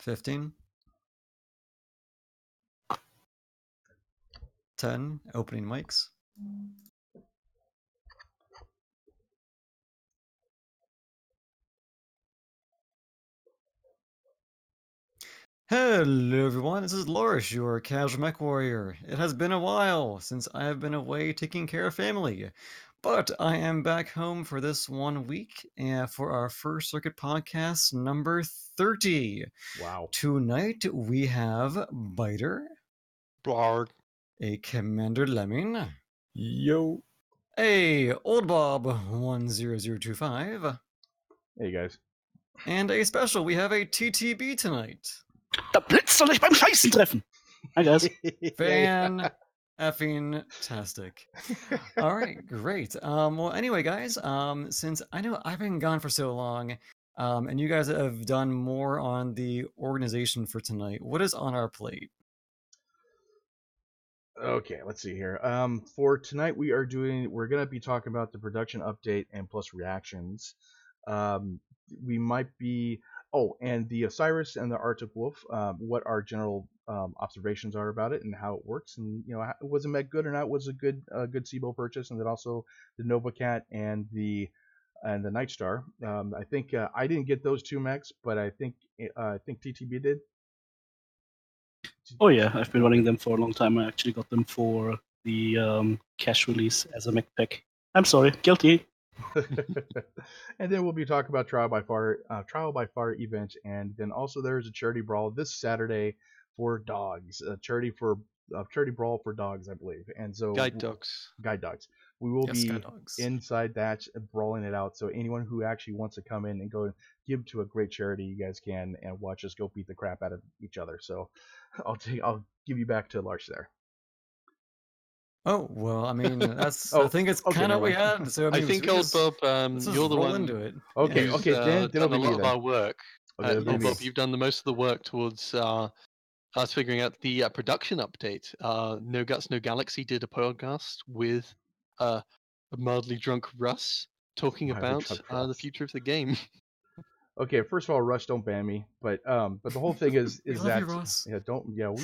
15. 10. Opening mics. Hello everyone, this is Loris, your casual mech warrior. It has been a while since I have been away taking care of family, but I am back home for this 1 week for our First Circuit podcast number 30. Wow. Tonight we have Biter. Blarg. A Commander Lemming. Yo. A Oldbob 10025. Hey guys. And a special, we have a TTB tonight. Der Blitz soll euch beim Scheißen treffen. Hi guys. Fan-effing-tastic. All right, great. Well, anyway, guys, since I know I've been gone for so long, and you guys have done more on the organization for tonight, what is on our plate? Okay, let's see here. For tonight, we're going to be talking about the production update and plus reactions. We might be, and the Osiris and the Arctic Wolf, what our general observations are about it and how it works, and was the mech good or not? Was a good SIBO purchase, and then also the Nova Cat and the Night Star. I think I didn't get those two mechs, but I think TTB did. Oh yeah, I've been running them for a long time. I actually got them for the cash release as a mech pack. I'm sorry, guilty. And then we'll be talking about Trial by Fire event, and then also there's a charity brawl this Saturday for dogs, a charity brawl for dogs, I believe. And so Guide dogs. We will be inside that, brawling it out. So anyone who actually wants to come in and go give to a great charity, you guys can, and watch us go beat the crap out of each other. So I'll give you back to Lars there. Oh, well, I mean, that's. I think it's kind of what we had. So I think Oldbob, you're the one into it. Okay, yeah. okay, then done it'll a be lot me of then. our work. Oldbob, Me. you've done the most of the work towards us figuring out the production update. No Guts, No Galaxy did a podcast with a mildly drunk Russ talking about the future of the game. Okay, first of all, Russ, don't ban me. But the whole thing is we that love you, Russ. we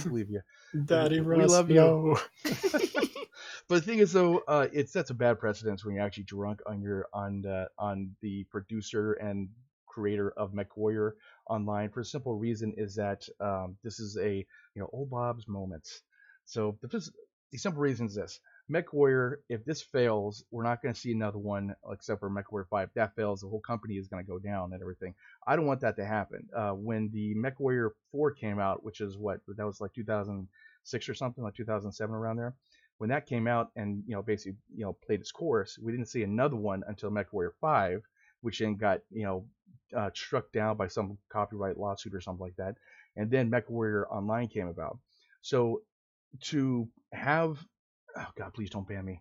believe you. Daddy we Russ, love you. But the thing is, though, it sets a bad precedence when you're actually drunk on the producer and creator of Mechwarrior online. For a simple reason is that this is a Old Bob's moments. So the simple reason is this: Mechwarrior, if this fails, we're not going to see another one except for Mechwarrior 5. If that fails, the whole company is going to go down and everything. I don't want that to happen. When the Mechwarrior 4 came out, which is that was like 2006 or something, like 2007 around there. When that came out and basically played its course, we didn't see another one until Mechwarrior 5, which then got struck down by some copyright lawsuit or something like that. And then Mechwarrior Online came about. So to have, oh God, please don't ban me.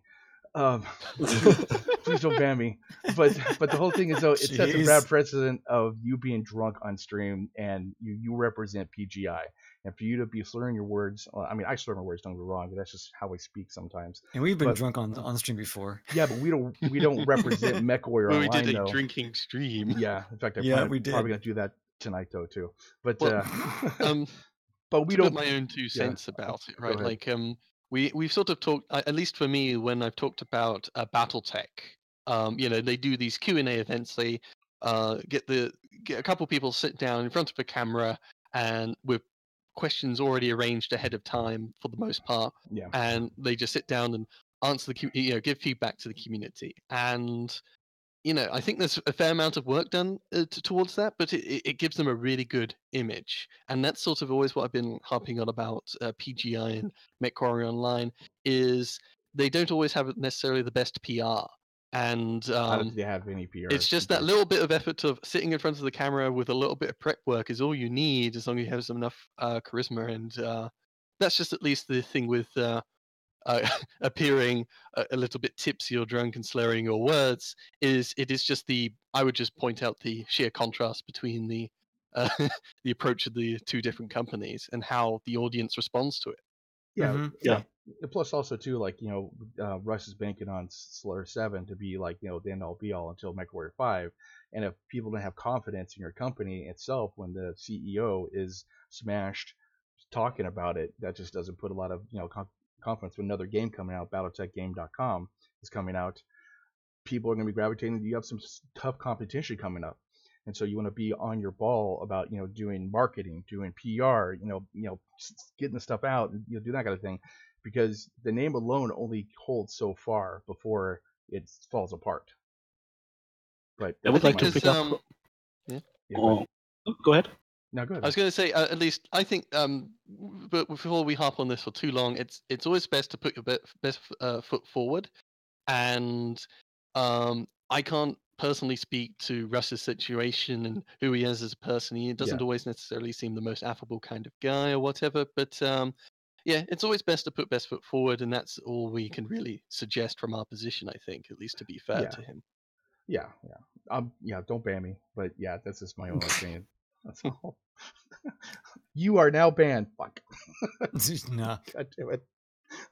Please don't ban me. But the whole thing is, though, it sets a bad precedent of you being drunk on stream, and you represent PGI. And for you to be slurring your words, I mean, I slur my words, don't get me wrong, but that's just how I speak sometimes. And we've been drunk on stream before. Yeah, but we don't represent Mechwarrior Online, we did a though. drinking stream. Yeah, in fact, we did. Probably gonna do that tonight though too. But but we don't. My own 2 cents about it, right? Like we've sort of talked, at least for me, when I've talked about BattleTech. They do these Q&A events. They get a couple people sit down in front of a camera and with questions already arranged ahead of time for the most part, and they just sit down and answer give feedback to the community. And I think there's a fair amount of work done towards that, but it gives them a really good image. And that's sort of always what I've been harping on about PGI and Mechwarrior Online, is they don't always have necessarily the best PR. And I don't think they have any PR. It's just that little bit of effort of sitting in front of the camera with a little bit of prep work is all you need, as long as you have enough charisma. And that's just at least the thing with appearing a little bit tipsy or drunk and slurring your words. It is just I would just point out the sheer contrast between the approach of the two different companies and how the audience responds to it. Yeah, Plus, also too, like Russ is banking on Solaris 7 to be like the end all be all until Mechwarrior 5, and if people don't have confidence in your company itself when the CEO is smashed talking about it, that just doesn't put a lot of confidence. When another game coming out, BattleTechGame.com is coming out, people are going to be gravitating. You have some tough competition coming up, and so you want to be on your ball about doing marketing, doing PR, getting the stuff out, and do that kind of thing, because the name alone only holds so far before it falls apart. But I would like to pick up. Go ahead. No, go ahead. I was going to say, at least I think, but before we harp on this for too long, it's always best to put your best foot forward. And I can't personally speak to Russ's situation and who he is as a person. He doesn't always necessarily seem the most affable kind of guy or whatever. But yeah, it's always best to put best foot forward, and that's all we can really suggest from our position, I think, at least to be fair to him. Yeah. Don't ban me, but yeah, that's just my own opinion. That's all. You are now banned. Fuck. Nah. God damn it.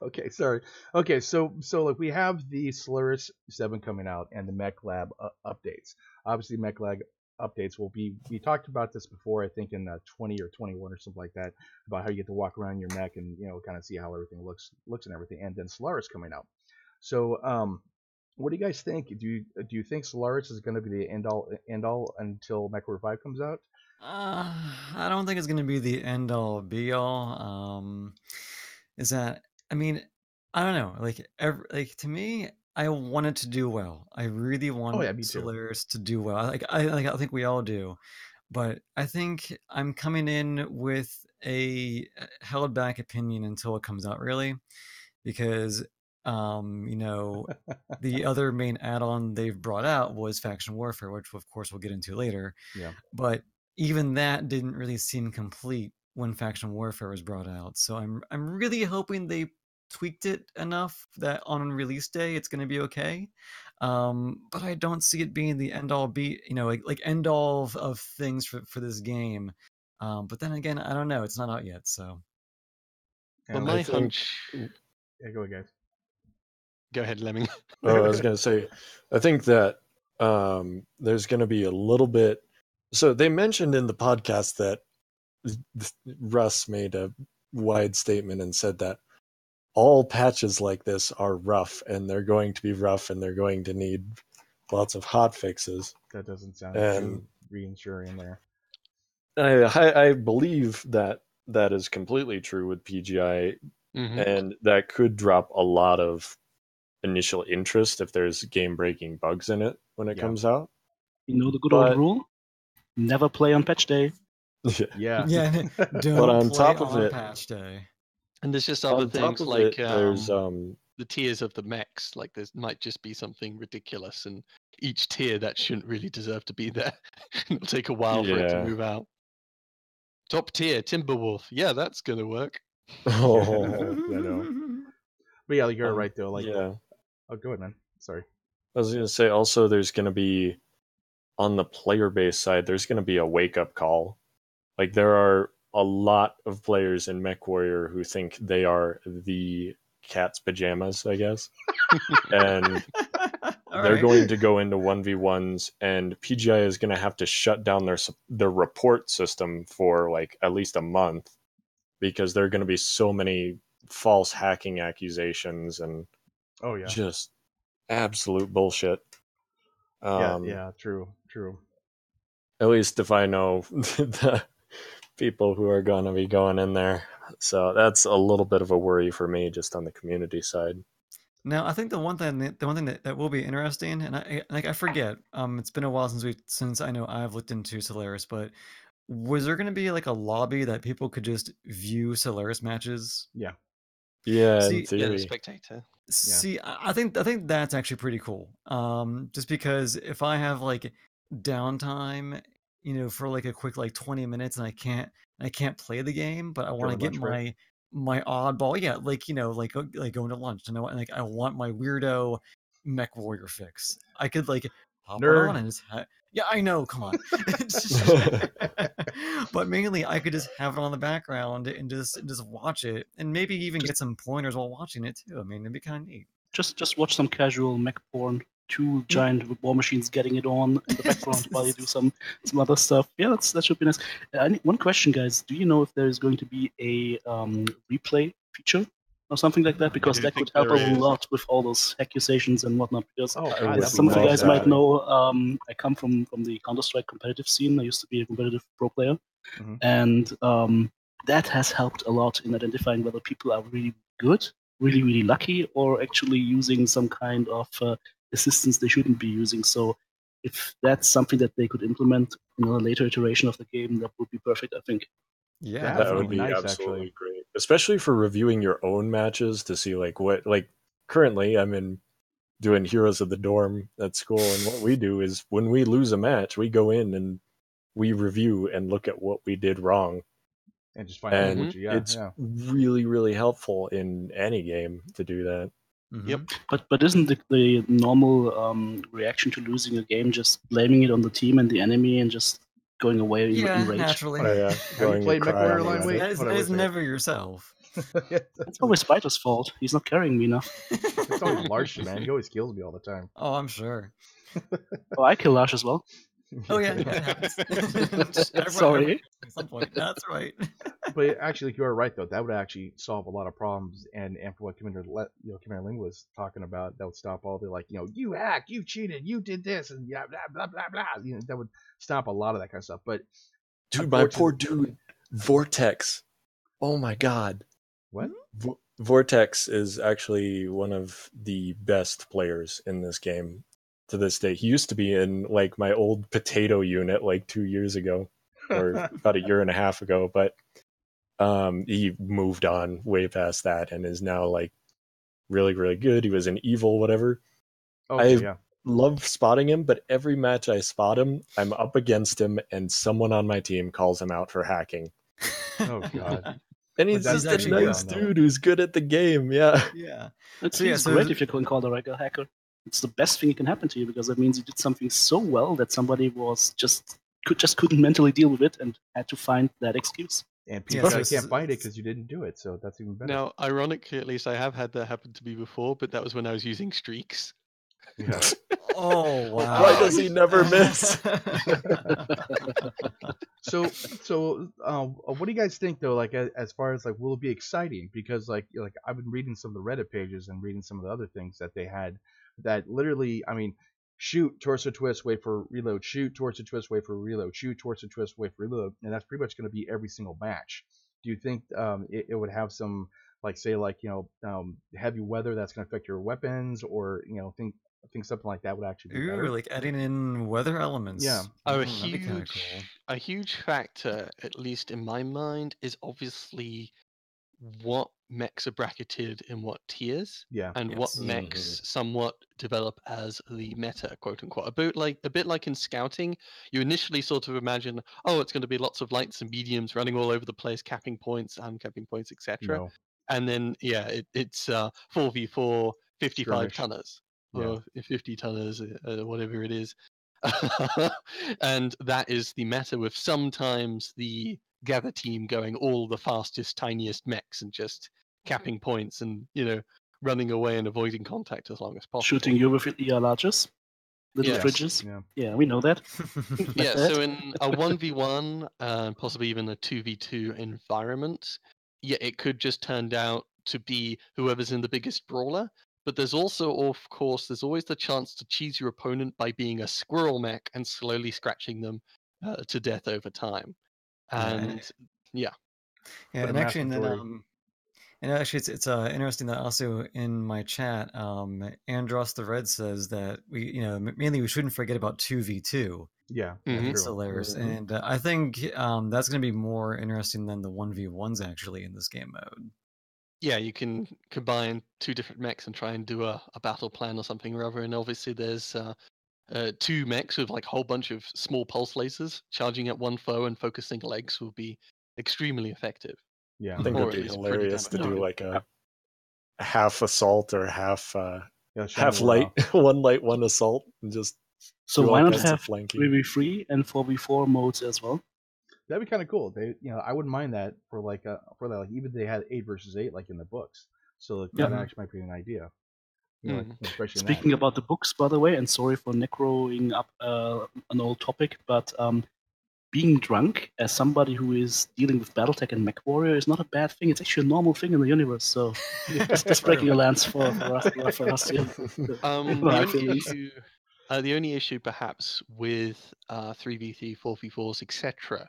Okay, sorry. Okay, so like we have the Solaris 7 coming out and the Mechlab updates. Obviously, Mechlab updates will be. We talked about this before, I think in 20 or 21 or something like that, about how you get to walk around your mech and kind of see how everything looks and everything. And then Solaris coming out. So what do you guys think? Do you think Solaris is going to be the end all until Mechwarrior 5 comes out? I don't think it's going to be the end all be all. Is that? I mean, I don't know. Like to me, I want it to do well. I really want Solaris to do well. I think we all do, but I think I'm coming in with a held back opinion until it comes out, really, because the other main add-on they've brought out was Faction Warfare, which of course we'll get into later. Yeah. But even that didn't really seem complete when Faction Warfare was brought out. So I'm really hoping they tweaked it enough that on release day it's going to be okay. But I don't see it being the end all end all of things for this game. But then again, I don't know. It's not out yet, so. Well, my hunch. Yeah, go ahead, guys. Go ahead, Lemming. I was going to say, I think that there's going to be a little bit. So they mentioned in the podcast that Russ made a wide statement and said that all patches like this are rough, and they're going to be rough, and they're going to need lots of hot fixes. That doesn't sound too reassuring there. I believe that is completely true with PGI, and that could drop a lot of initial interest if there's game-breaking bugs in it when it comes out. You know the good old rule? Never play on patch day. Yeah. Don't but on play top of on it, patch day. And there's just other things like there's the tiers of the mechs. Like there might just be something ridiculous, and each tier that shouldn't really deserve to be there. It'll take a while for it to move out. Top tier Timberwolf, yeah, that's gonna work. Oh, I know. But yeah, you're right though. Like, oh, go ahead, man. Sorry. I was gonna say also there's gonna be on the player base side, there's gonna be a wake up call. Like there are a lot of players in Mechwarrior who think they are the cat's pajamas, I guess. And they're going to go into 1v1s, and PGI is going to have to shut down their report system for like at least a month because there are going to be so many false hacking accusations and just absolute bullshit. True. At least if I know the people who are going to be going in there. So that's a little bit of a worry for me just on the community side. Now, I think the one thing that will be interesting, and I forget, it's been a while since I know I've looked into Solaris, but was there going to be like a lobby that people could just view Solaris matches? Yeah. Yeah, in theory. Yeah, the spectator. See, I think that's actually pretty cool. Just because if I have like downtime, for like a quick 20 minutes, and I can't play the game, but I want to get my oddball, like going to lunch, and I want my weirdo Mechwarrior fix. I could hop on and just I know, come on. but mainly I could just have it on the background and just watch it, and maybe even get some pointers while watching it too. I mean, it'd be kind of neat. Just watch some casual mech porn. Two giant war machines getting it on in the background while you do some other stuff. Yeah, that should be nice. One question, guys: do you know if there is going to be a replay feature or something like that? Because that could help a lot with all those accusations and whatnot. Because some of you guys might know, I come from the Counter-Strike competitive scene. I used to be a competitive pro player, and that has helped a lot in identifying whether people are really good, really, really lucky, or actually using some kind of assistance they shouldn't be using. So if that's something that they could implement in a later iteration of the game, that would be perfect, I think. Yeah, that would be nice, absolutely great, especially for reviewing your own matches to see currently I'm doing Heroes of the Dorm at school, and what we do is when we lose a match, we go in and we review and look at what we did wrong. And just find out it's really, really helpful in any game to do that. Yep. But isn't the normal reaction to losing a game just blaming it on the team and the enemy and just going away in rage? Naturally. Oh, yeah. Have you played Mechwarrior Line? It's never yourself. It's always Spider's fault. He's not carrying me enough. It's always Larsh, man. He always kills me all the time. Oh, I'm sure. Oh, I kill Larsh as well. Oh yeah, that happens. Sorry. At some point, that's right. But actually, you are right though. That would actually solve a lot of problems, and for what Commander Ling was talking about, that would stop all the you hacked, you cheated, you did this, and blah blah blah blah. That would stop a lot of that kind of stuff. But dude, my poor dude, Vortex. Oh my god. What? Vortex is actually one of the best players in this game to this day. He used to be in my old potato unit 2 years ago, or about a year and a half ago, but he moved on way past that and is now really, really good. He was an evil whatever. I love spotting him, but every match I spot him, I'm up against him and someone on my team calls him out for hacking. Oh god. And he's just a nice dude who's good at the game. Yeah. It's great if you can call the regular hacker. It's the best thing that can happen to you, because that means you did something so well that somebody couldn't mentally deal with it and had to find that excuse. And people can't find it because you didn't do it, so that's even better. Now, ironically, at least I have had that happen to me before, but that was when I was using streaks. Yeah. Oh wow! Why does he never miss? So, what do you guys think though? As far as will it be exciting? Because I've been reading some of the Reddit pages and reading some of the other things that they had. That literally, shoot, torso twist, wait for reload, shoot, torso twist, wait for reload, shoot, torso twist, wait for reload, and that's pretty much going to be every single match. Do you think it would have some heavy weather that's going to affect your weapons, or think something like that would actually be better? Adding in weather elements. Yeah. Oh, a huge factor, at least in my mind, is obviously what mechs are bracketed in what tiers, and what mechs somewhat develop as the meta, quote unquote. A bit like in scouting, you initially sort of imagine, it's going to be lots of lights and mediums running all over the place, capping points, uncapping points, etc. No. And then it's 4v4 55 Skirmish. tonners. Or 50 tonners, whatever it is. And that is the meta, with sometimes the gather team going all the fastest, tiniest mechs and just capping points and, running away and avoiding contact as long as possible. Shooting you with ER larges? Little fridges? Yeah, we know that. So in a 1v1, possibly even a 2v2 environment, it could just turn out to be whoever's in the biggest brawler. But there's also, of course, there's always the chance to cheese your opponent by being a squirrel mech and slowly scratching them to death over time. And and actually, it's interesting that also in my chat, Andros the Red says that mainly we shouldn't forget about 2v2. Yeah, Solaris, and I think that's going to be more interesting than the 1v1s actually in this game mode. Yeah, you can combine two different mechs and try and do a battle plan or something or other. And obviously there's two mechs with a whole bunch of small pulse lasers charging at one foe and focusing legs will be extremely effective. Yeah, I think it'd be hilarious to do a half assault or half light, one light, one assault, and just so why not have 3v3 and 4v4 modes as well? That'd be kind of cool. I wouldn't mind that for that. Even if they had 8 versus 8 like in the books. So that actually might be an idea. Especially Speaking about the books, by the way, and sorry for necroing up an old topic, but being drunk as somebody who is dealing with Battletech and Mechwarrior is not a bad thing. It's actually a normal thing in the universe. So just breaking a lance for us. The only issue perhaps with 3v3, 4v4s, etc.,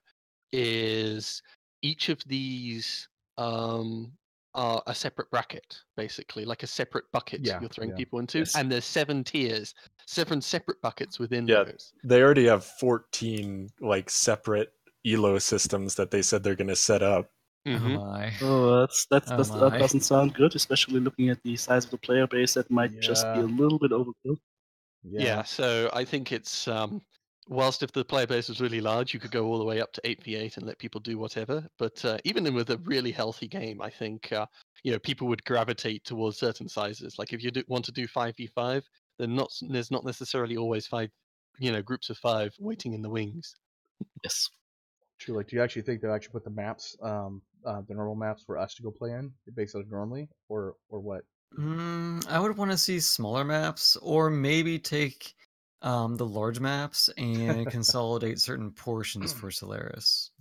is each of these are a separate bracket, basically, like a separate bucket you're throwing people into. And there's 7 tiers, 7 separate buckets within those. They already have 14 separate elo systems that they said they're going to set up. Mm-hmm. Oh my! Oh, that doesn't sound good, especially looking at the size of the player base. That might just be a little bit overkill. Yeah, so I think it's whilst if the player base was really large, you could go all the way up to 8v8 and let people do whatever. But even with a really healthy game, I think people would gravitate towards certain sizes. Like if you want to do 5v5, then there's not necessarily always 5, groups of 5 waiting in the wings. Yes. True. Like, do you actually think they'll actually put the maps, the normal maps for us to go play in, basically normally, or what? I would want to see smaller maps, or maybe take the large maps and consolidate certain portions for Solaris.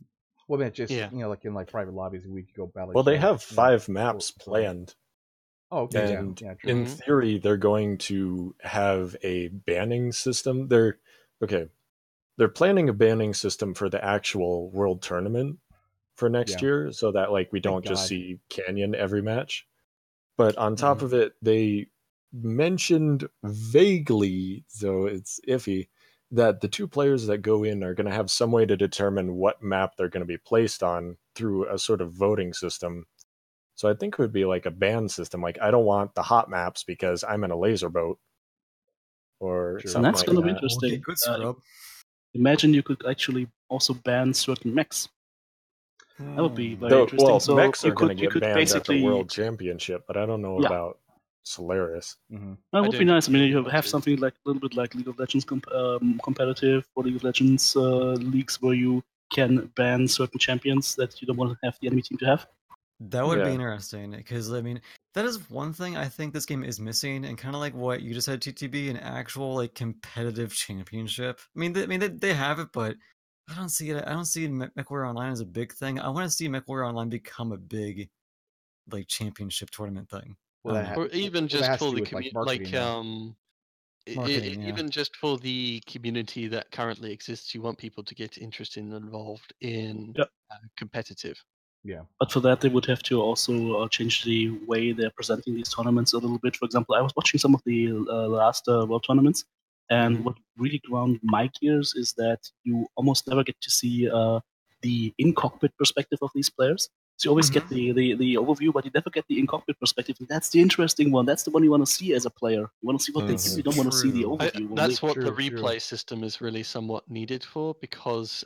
Well, then just like in private lobbies, we could go battle. Well, they have 5 maps planned. Oh, okay. And true. in theory, they're going to have a banning system. They're planning a banning system for the actual world tournament for next year, so that we don't just see Canyon every match. But on top of it, they mentioned vaguely, though it's iffy, that the 2 players that go in are going to have some way to determine what map they're going to be placed on through a sort of voting system. So I think it would be like a ban system. I don't want the hot maps because I'm in a laser boat. Or something and that's like going to be that. interesting. Good scrub. Imagine you could actually also ban certain mechs. That would be very interesting. Well, so mechs you are going to get banned basically at the World Championship, but I don't know about Solaris. That would be nice. I mean, you have something like a little bit like League of Legends competitive, or League of Legends leagues where you can ban certain champions that you don't want to have the enemy team to have. That would be interesting, because I mean, that is one thing I think this game is missing, and kind of like what you just said, TTB, an actual competitive championship. I mean, they have it, but I don't see it. I don't see Mechwarrior Online as a big thing. I want to see Mechwarrior Online become a big championship tournament thing. Or even just for the community, even just for the community that currently exists, you want people to get interested and involved in competitive. Yeah. But for that, they would have to also change the way they're presenting these tournaments a little bit. For example, I was watching some of the last World Tournaments, and what really ground my gears is that you almost never get to see the in-cockpit perspective of these players. So you always get the overview, but you never get the in-cockpit perspective. And that's the interesting one. That's the one you want to see as a player. You want to see what they do. You don't want to see the overview. That's what the replay system is really somewhat needed for, because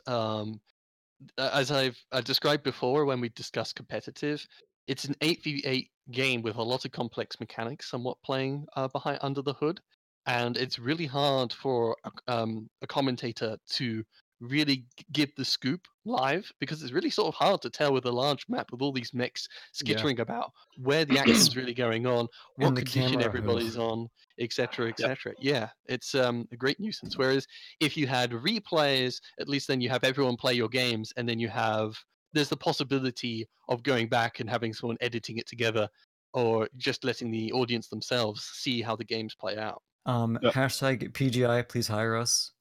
as I've described before when we discussed competitive, it's an 8v8 game with a lot of complex mechanics somewhat playing under the hood, and it's really hard for a commentator to really give the scoop live, because it's really sort of hard to tell with a large map with all these mechs skittering about where the action's really going on, what condition everybody's on, etc., etc. Yeah, it's a great nuisance. Whereas if you had replays, at least then you have everyone play your games, and then there's the possibility of going back and having someone editing it together, or just letting the audience themselves see how the games play out. Hashtag PGI, please hire us.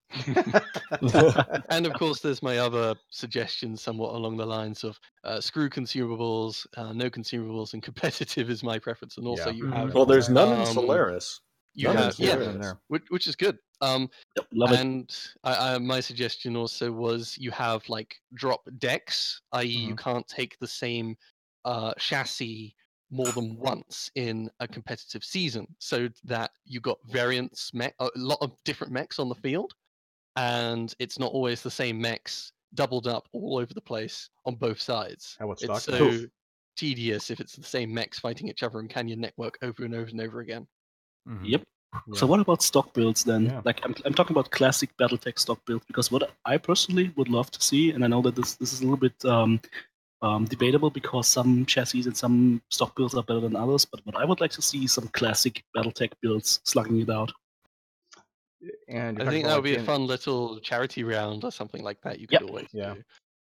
And of course, there's my other suggestions, somewhat along the lines of screw consumables, no consumables, and competitive is my preference. And also, you have there's none in Solaris. You have which is good. Love and my suggestion also was you have drop decks, i.e., you can't take the same chassis more than once in a competitive season, so that you got variants, a lot of different mechs on the field. And it's not always the same mechs doubled up all over the place on both sides. It's so tedious if it's the same mechs fighting each other in Canyon Network over and over and over again. Yep. So what about stock builds then? Yeah. Like I'm talking about classic BattleTech stock builds, because what I personally would love to see, and I know that this is a little bit debatable because some chassis and some stock builds are better than others, but what I would like to see is some classic BattleTech builds slugging it out. And I think that would be a fun little charity round or something like that. You could always do.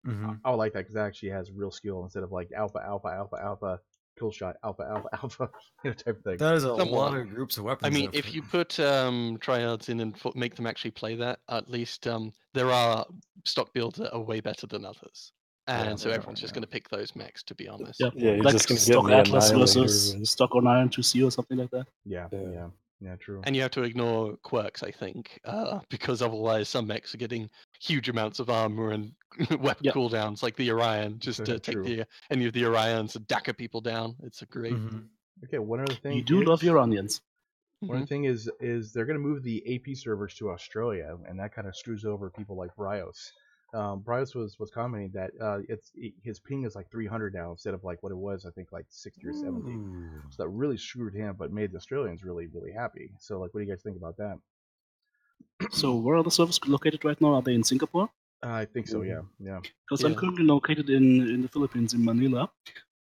Mm-hmm. I would like that because it actually has real skill instead of like alpha, alpha, alpha, alpha, kill shot, alpha, alpha, alpha, type of thing. That is a lot of groups of weapons. I mean, if you put tryhards in and make them actually play that, at least there are stock builds that are way better than others. And so everyone's just going to pick those mechs, to be honest. Yeah, you're like just going to stock get Atlas versus stock Orion 2C or something like that. Yeah, true. And you have to ignore quirks, I think, because otherwise some mechs are getting huge amounts of armor and weapon cooldowns, like the Orion, just to take any of the Orions and dagger people down. It's a great. Okay, one other thing. You do love your onions. One other thing is they're going to move the AP servers to Australia, and that kind of screws over people like BrioS. BrioS was commenting that his ping is like 300 now instead of like what it was, I think like 60 or 70. So that really screwed him, but made the Australians really, really happy. So like, what do you guys think about that? So where are the servers located right now? Are they in Singapore? I think so, yeah. Because I'm currently located in the Philippines, in Manila,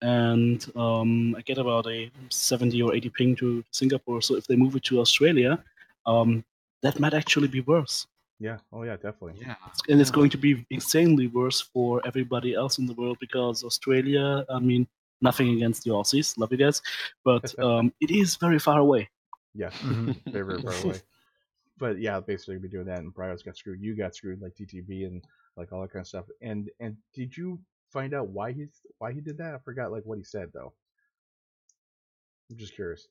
and I get about a 70 or 80 ping to Singapore. So if they move it to Australia, that might actually be worse. Yeah. Oh, yeah, definitely. Yeah. And it's going to be insanely worse for everybody else in the world because Australia, I mean, nothing against the Aussies, love you guys, but it is very far away. Yeah, very, very far away. But yeah, basically be doing that, and BrioS got screwed. You got screwed, like TTB and like all that kind of stuff. And did you find out why he did that? I forgot like what he said though. I'm just curious.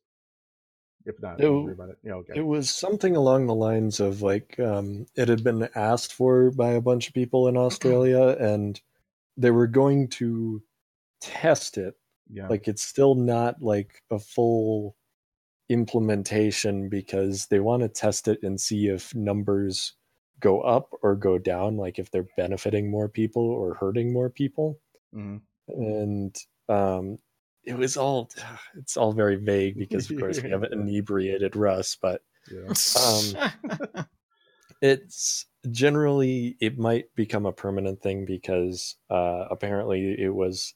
If not, don't worry about it. Yeah, okay. It was something along the lines of like it had been asked for by a bunch of people in Australia, and they were going to test it. Yeah. Like it's still not like a full implementation because they want to test it and see if numbers go up or go down, like if they're benefiting more people or hurting more people. And it's all very vague because of course we haven't inebriated Russ, but it's generally, it might become a permanent thing because apparently it was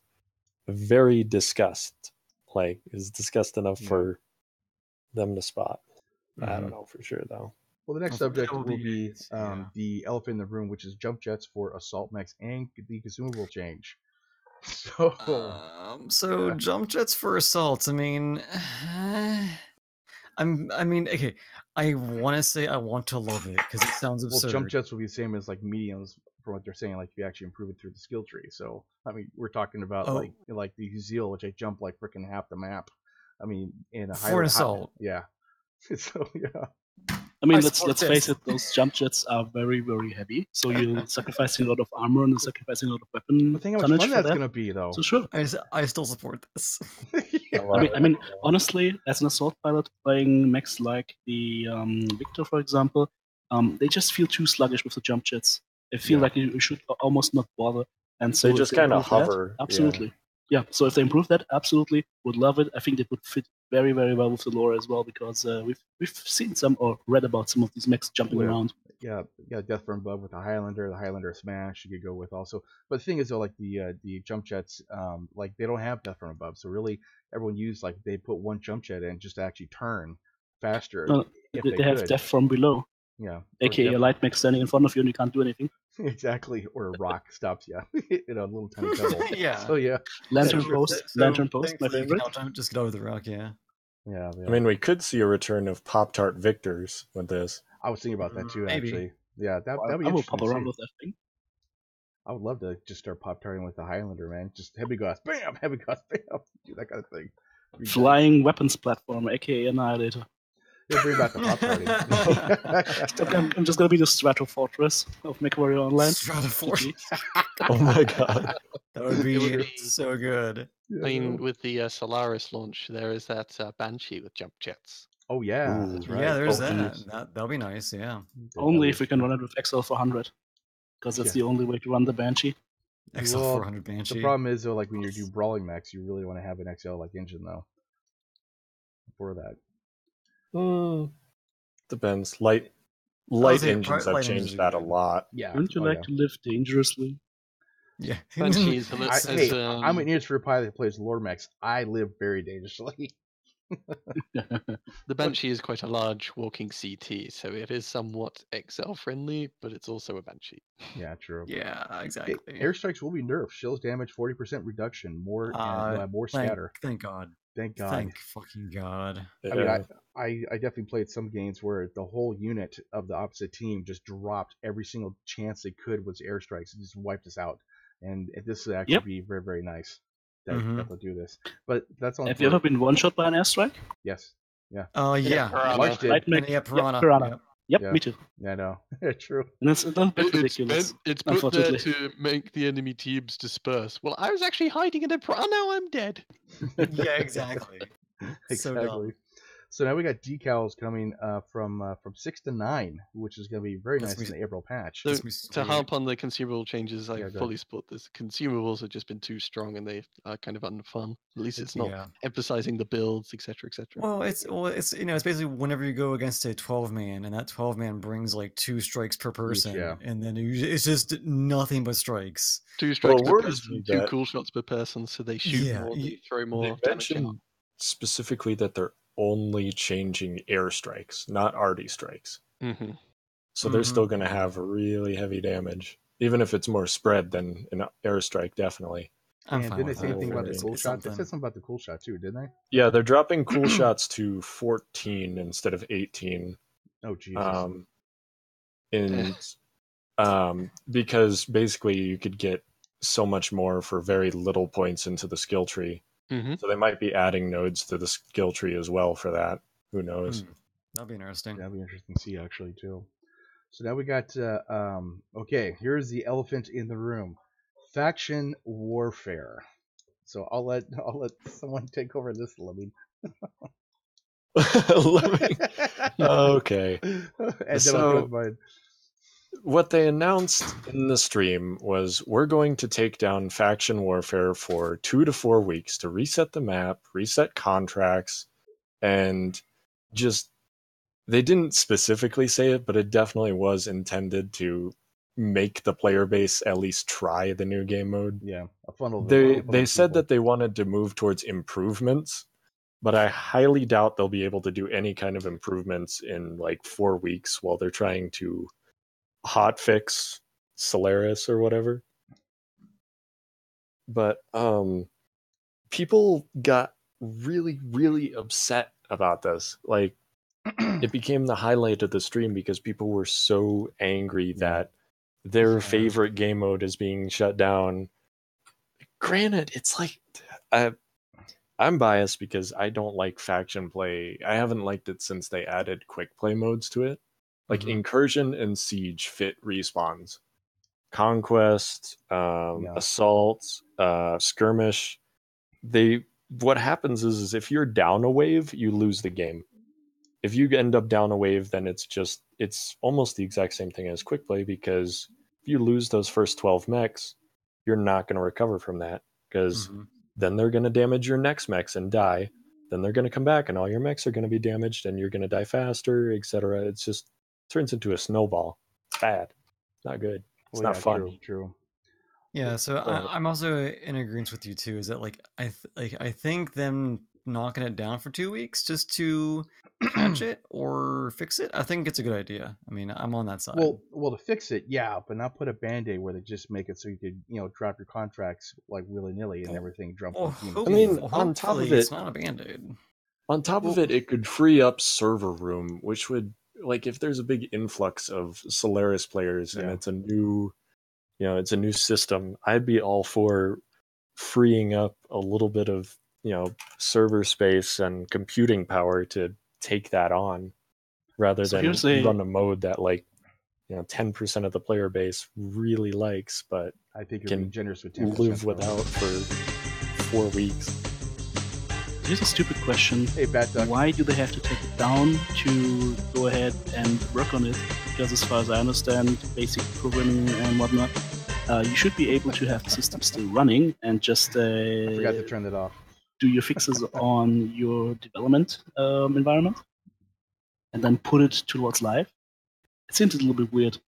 very discussed, like is discussed enough for them to spot. I don't know for sure though. Well, the next subject will be the elephant in the room, which is JumpJets for assault mechs and the consumable change. So JumpJets for assaults. I mean, okay. I want to say I want to love it because it sounds absurd. Well, JumpJets will be the same as like mediums, from what they're saying. Like if you actually improve it through the skill tree. So I mean, we're talking about like the Zeal, which I jump like freaking half the map. I mean, in a for an assault. Yeah. So yeah. I mean, let's face it, those JumpJets are very, very heavy. So you're sacrificing a lot of armor and sacrificing a lot of weapon. Think how much fun that's going to be, though. So sure. I still support this. I mean, honestly, as an assault pilot playing mechs like the Victor, for example, they just feel too sluggish with the JumpJets. They feel like you should almost not bother. And so they just kind of hover. Absolutely. Yeah, so if they improve that, absolutely would love it. I think they would fit very, very well with the lore as well because we've seen some or read about some of these mechs jumping around. Yeah, Death from Above with the Highlander Smash you could go with also. But the thing is though, like the JumpJets, like they don't have Death from Above, so really everyone used like they put one JumpJet in just to actually turn faster. They have Death from Below. Yeah. AKA a light mech standing in front of you and you can't do anything. Exactly. Or a rock stops you in a little tiny pebble. Yeah. So yeah. Lantern Post, my favorite. Just get over the rock, yeah. Yeah. I mean, we could see a return of Pop-Tart Victors with this. I was thinking about that too, actually. Yeah, that'd be I will pop around with that thing. I would love to just start pop-tarting with the Highlander, man. Just heavy glass, bam, heavy glass, bam. Do that kind of thing. Flying weapons platform, aka Annihilator. Yeah, bring back the pop-tarting. I'm just gonna be the Strato Fortress of Mechwarrior Online. Strato Fortress. Oh my god. That would be so good. I mean, with the Solaris launch, there is that Banshee with JumpJets. Oh yeah, that's right. Yeah, there's that'll be nice, yeah. Only if we can run it with XL400. Because that's the only way to run the Banshee. XL400 Banshee. The problem is though, like when you do brawling mechs, you really want to have an XL like engine though. For that. Depends. Light engines have changed that a lot. Yeah. Wouldn't you like to live dangerously? Yeah. Banshees. I'm an ears for a pilot that plays lore mechs. I live very dangerously. The Banshee is quite a large walking CT, so it is somewhat XL friendly, but it's also a Banshee. Yeah, true. Yeah, exactly. Airstrikes will be nerfed. Shields damage 40% reduction. More scatter. Thank God. Thank God. Thank fucking God. I mean, I definitely played some games where the whole unit of the opposite team just dropped every single chance they could with airstrikes and just wiped us out. And this would actually be very, very nice that they'll do this. But that's on. Have you ever been one shot by an airstrike? Yes. Yeah. Yeah. March did. Piranha. Yep, me too. Yeah, no. True. And it's a bit ridiculous. It's put there to make the enemy teams disperse. Well, I was actually hiding in a piranha. Now I'm dead. Yeah, exactly. Exactly. So now we got decals coming from 6 to 9, which is going to be very nice in the April patch. So, to harp on the consumable changes, I fully support this. Consumables have just been too strong and they are kind of unfun. At least it's not emphasizing the builds, etc., etc. Well, it's basically whenever you go against a 12-man, and that 12-man brings like 2 strikes per person, and then it's just nothing but strikes. 2 strikes per person, 2 cool shots per person, so they shoot more, they throw more damage. Specifically that they're only changing airstrikes, not arty strikes. So they're still going to have really heavy damage, even if it's more spread than an airstrike, definitely. And didn't they say anything about the cool shot? They said something about the cool shot too, didn't they? Yeah, they're dropping cool shots to 14 instead of 18. Oh, Jesus. Because basically you could get so much more for very little points into the skill tree. So they might be adding nodes to the skill tree as well for that. Who knows? That'd be interesting. That'd be interesting to see actually too. So now we got okay. Here's the elephant in the room: faction warfare. So I'll let someone take over this. Okay. And so what they announced in the stream was we're going to take down faction warfare for 2 to 4 weeks to reset the map, reset contracts, and just they didn't specifically say it, but it definitely was intended to make the player base at least try the new game mode. Yeah, a funnel. They said that they wanted to move towards improvements, but I highly doubt they'll be able to do any kind of improvements in like 4 weeks while they're trying to hotfix Solaris or whatever. But people got really, really upset about this. Like, it became the highlight of the stream because people were so angry that their favorite game mode is being shut down. Granted, it's like I'm biased because I don't like faction play. I haven't liked it since they added quick play modes to it. Like Incursion and Siege fit respawns. Conquest, Assault, Skirmish. What happens is if you're down a wave, you lose the game. If you end up down a wave, then it's almost the exact same thing as quick play, because if you lose those first 12 mechs, you're not going to recover from that, because then they're going to damage your next mechs and die. Then they're going to come back and all your mechs are going to be damaged and you're going to die faster, etc. It's just turns into a snowball. It's bad. It's not good. It's not fun. True. Yeah, so I'm also in agreement with you too. Is that I think them knocking it down for 2 weeks just to patch it or fix it, I think it's a good idea. I mean, I'm on that side. Well, to fix it, but not put a band-aid where they just make it so you could, drop your contracts like willy-nilly and everything. I mean, on top of it, it's not a band-aid. On top of it, it could free up server room, which would, like, if there's a big influx of Solaris players and it's a new, it's a new system, I'd be all for freeing up a little bit of, server space and computing power to take that on, rather than run a mode that 10% of the player base really likes, but I think can generous with 10% live without for 4 weeks. Here's a stupid question. Hey, Batducktw. Why do they have to take it down to go ahead and work on it? Because as far as I understand, basic programming and whatnot, you should be able to have the system still running and just I forgot to turn that off. Do your fixes on your development environment. and then put it towards live. It seems a little bit weird.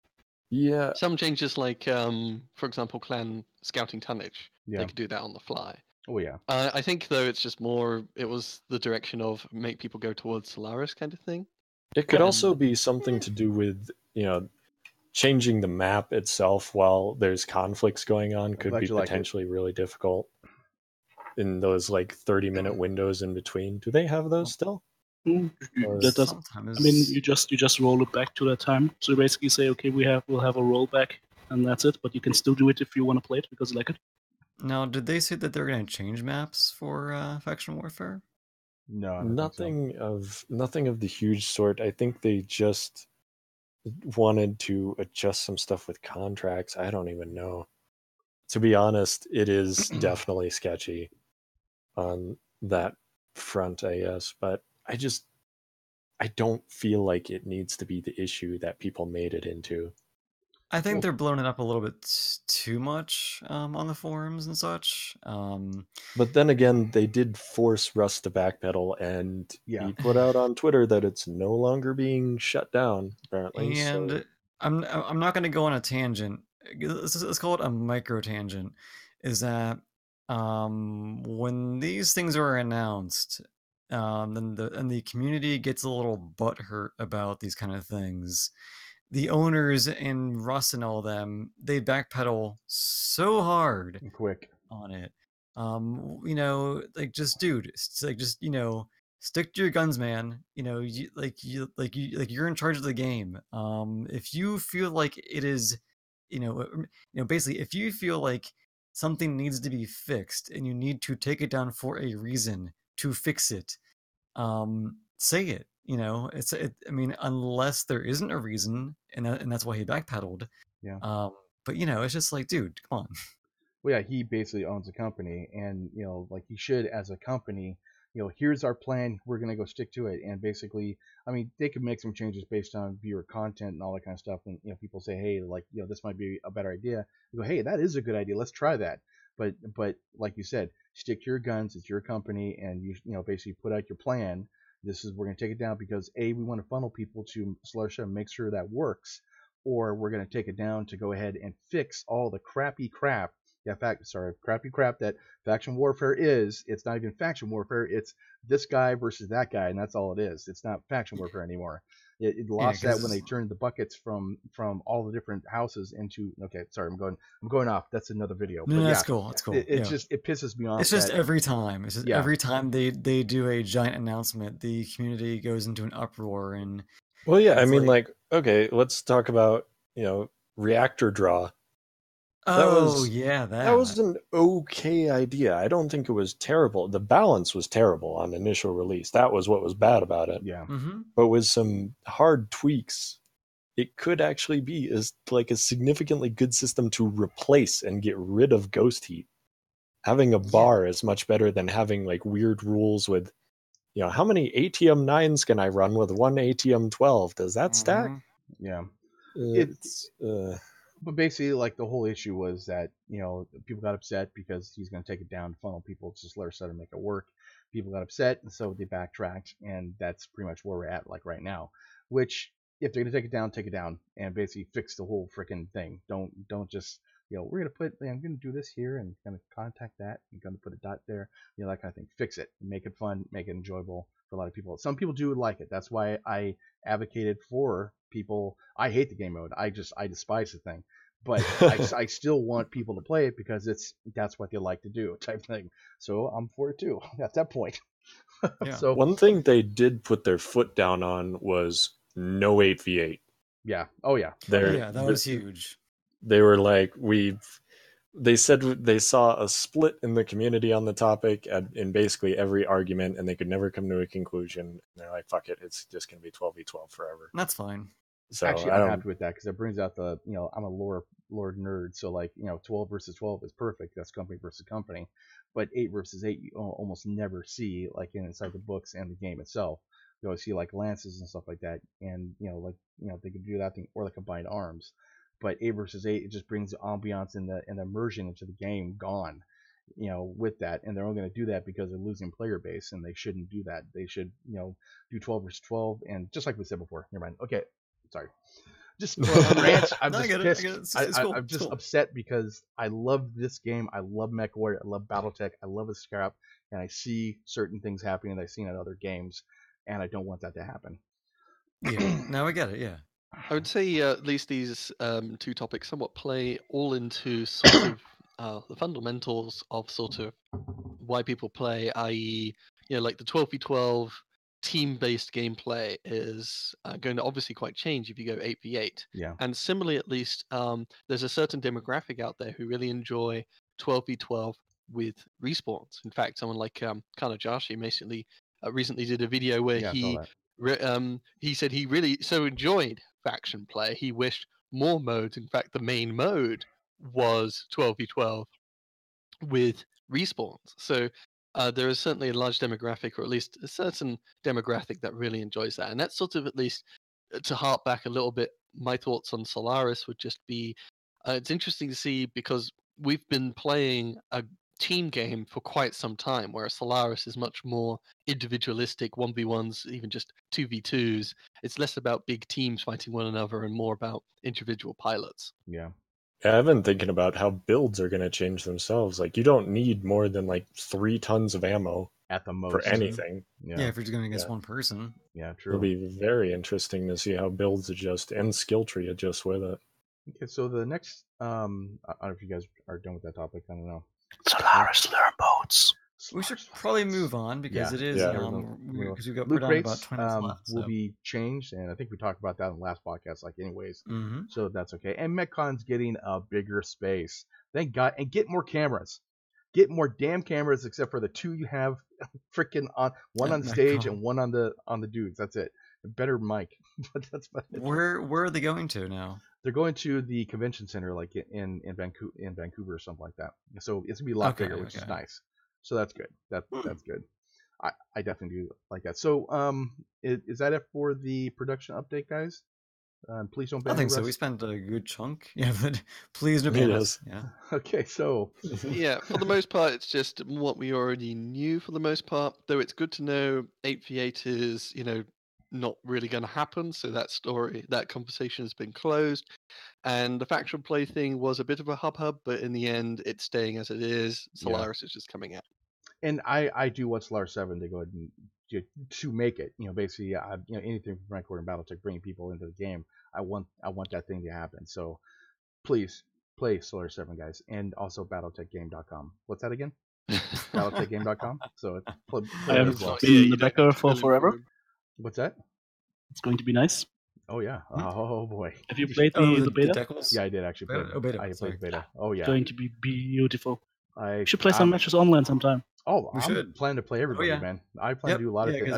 Yeah. Some changes like, for example, clan scouting tonnage. Yeah. They could do that on the fly. Oh yeah. I think though it's just more. It was the direction of make people go towards Solaris kind of thing. It could also be something to do with changing the map itself while there's conflicts going on could be potentially really difficult in those like 30-minute windows in between. Do they have those still? That doesn't. I mean, you just roll it back to that time. So you basically say, okay, we'll have a rollback, and that's it. But you can still do it if you want to play it because you like it. Now, did they say that they're going to change maps for faction warfare? No, nothing of the huge sort. I think they just wanted to adjust some stuff with contracts. I don't even know. To be honest, it is definitely sketchy on that front, I guess. But I don't feel like it needs to be the issue that people made it into. I think they're blowing it up a little bit too much on the forums and such. But then again, they did force Russ to backpedal, and he put out on Twitter that it's no longer being shut down, apparently. And so. I'm not going to go on a tangent. Let's call it a micro tangent. Is that when these things are announced, then the community gets a little butthurt about these kind of things. The owners and Russ and all them, they backpedal so hard and quick on it. Like just dude, it's like just stick to your guns, man. You're in charge of the game. If you feel like it is, basically, if you feel like something needs to be fixed and you need to take it down for a reason to fix it, say it. I mean, unless there isn't a reason, and that's why he backpedaled. Yeah. But it's just like, dude, come on. Well, yeah, he basically owns a company, and like he should, as a company, here's our plan. We're gonna go stick to it. And basically, I mean, they could make some changes based on viewer content and all that kind of stuff. And people say, hey, like this might be a better idea. You go, hey, that is a good idea. Let's try that. But like you said, stick to your guns. It's your company, and you basically put out your plan. We're going to take it down because we want to funnel people to Solaris and make sure that works, or we're going to take it down to go ahead and fix all the crappy crap. Crappy crap that faction warfare is. It's not even faction warfare. It's this guy versus that guy, and that's all it is. It's not faction warfare anymore. It lost that when they turned the buckets from all the different houses into. Okay, sorry, I'm going off. That's another video. No, that's cool. That's cool. It pisses me off. It's just every time. It's just every time they do a giant announcement, the community goes into an uproar. And well, yeah, I mean, okay, let's talk about reactor draw. That was an okay idea. I don't think it was terrible. The balance was terrible on initial release. That was what was bad about it. Yeah. Mm-hmm. But with some hard tweaks, it could actually be a significantly good system to replace and get rid of ghost heat. Having a bar is much better than having like weird rules with, how many ATM 9s can I run with one ATM 12? Does that stack? Yeah. But basically, like, the whole issue was that, people got upset because he's going to take it down, funnel people to Solaris and make it work. People got upset, and so they backtracked, and that's pretty much where we're at, like, right now. Which, if they're going to take it down, and basically fix the whole freaking thing. Don't just, we're going to I'm going to do this here, and going to contact that, and going to put a dot there, that kind of thing. Fix it. Make it fun, make it enjoyable for a lot of people. Some people do like it. That's why I advocated for people. I hate the game mode. I despise the thing, but I still want people to play it because that's what they like to do, type thing. So I'm for it too at that point. So one thing they did put their foot down on was no 8v8. Yeah. Oh yeah. That was huge. They were like, they said they saw a split in the community on the topic in basically every argument, and they could never come to a conclusion. And they're like, fuck it, it's just going to be 12v12 forever. That's fine. So actually, I'm happy with that because it brings out the, I'm a lore nerd, so 12 versus 12 is perfect. That's company versus company. But 8 versus 8, you almost never see, like, inside the books and the game itself. You always see like lances and stuff like that, and they could do that thing, or the combined arms. But 8 versus 8, it just brings the ambiance and the immersion into the game gone. with that, and they're only going to do that because they're losing player base, and they shouldn't do that. They should, do 12 versus 12, and just like we said before. Never mind. Okay, sorry. Just rant. I'm No, just pissed. It's cool. I'm just upset because I love this game. I love Mechwarrior. I love BattleTech. I love the scrap, and I see certain things happening that I've seen in other games, and I don't want that to happen. Yeah. Now I get it. Yeah. I would say at least these two topics somewhat play all into sort of the fundamentals of sort of why people play, i.e., like the 12v12 team-based gameplay is going to obviously quite change if you go 8v8. Yeah. And similarly, at least, there's a certain demographic out there who really enjoy 12v12 with respawns. In fact, someone like Kanajashi recently did a video where he said he really so enjoyed faction play. He wished more modes. In fact, the main mode was 12v12 with respawns. So there is certainly a large demographic, or at least a certain demographic that really enjoys that. And that's sort of, at least to harp back a little bit, my thoughts on Solaris would just be, it's interesting to see because we've been playing a team game for quite some time, whereas Solaris is much more individualistic, 1v1s, even just 2v2s. It's less about big teams fighting one another and more about individual pilots. Yeah. Yeah, I've been thinking about how builds are going to change themselves. Like, you don't need more than 3 tons of ammo at the most for anything. Yeah, if you're just going against one person. Yeah, true. It'll be very interesting to see how builds adjust and skill tree adjust with it. Okay, so the next, I don't know if you guys are done with that topic. I don't know. Solaris learn boats. We should probably move on because it is because we've got loot rates about 20 minutes left. Will be changed, and I think we talked about that in the last podcast, anyways. Mm-hmm. So that's okay. And Mechcon's getting a bigger space. Thank God, and get more cameras. Get more damn cameras, except for the 2 you have, freaking on one on stage and one on the dudes. That's it. A better mic. But that's about it. Where are they going to now? They're going to the convention center, in Vancouver or something like that. So it's gonna be a lot bigger, which is nice. So that's good. That's good. I definitely do like that. So is that it for the production update, guys? Please don't ban I think Russ. so. We spent a good chunk. Yeah, but please don't ban us. Yeah. Okay, so yeah, for the most part, it's just what we already knew. For the most part, though, it's good to know 8v8 is not really going to happen. So that conversation has been closed, and the faction play thing was a bit of a hub, but in the end, it's staying as it is. Solaris is just coming out. And I do want Solaris 7 to go ahead and to make it. Basically, anything from Mechwarrior and BattleTech bringing people into the game. I want that thing to happen. So please play Solaris 7, guys, and also BattleTechGame.com. What's that again? BattleTechGame.com. So I have been the backer for forever. What's that? It's going to be nice. Oh yeah. Oh boy. Have you played the beta? Dekels? Yeah, I did actually play. Beta. I played beta. Oh yeah. It's going to be beautiful. I should play some matches online sometime. Oh, I'm planning to play everybody, man. I plan to do a lot of things.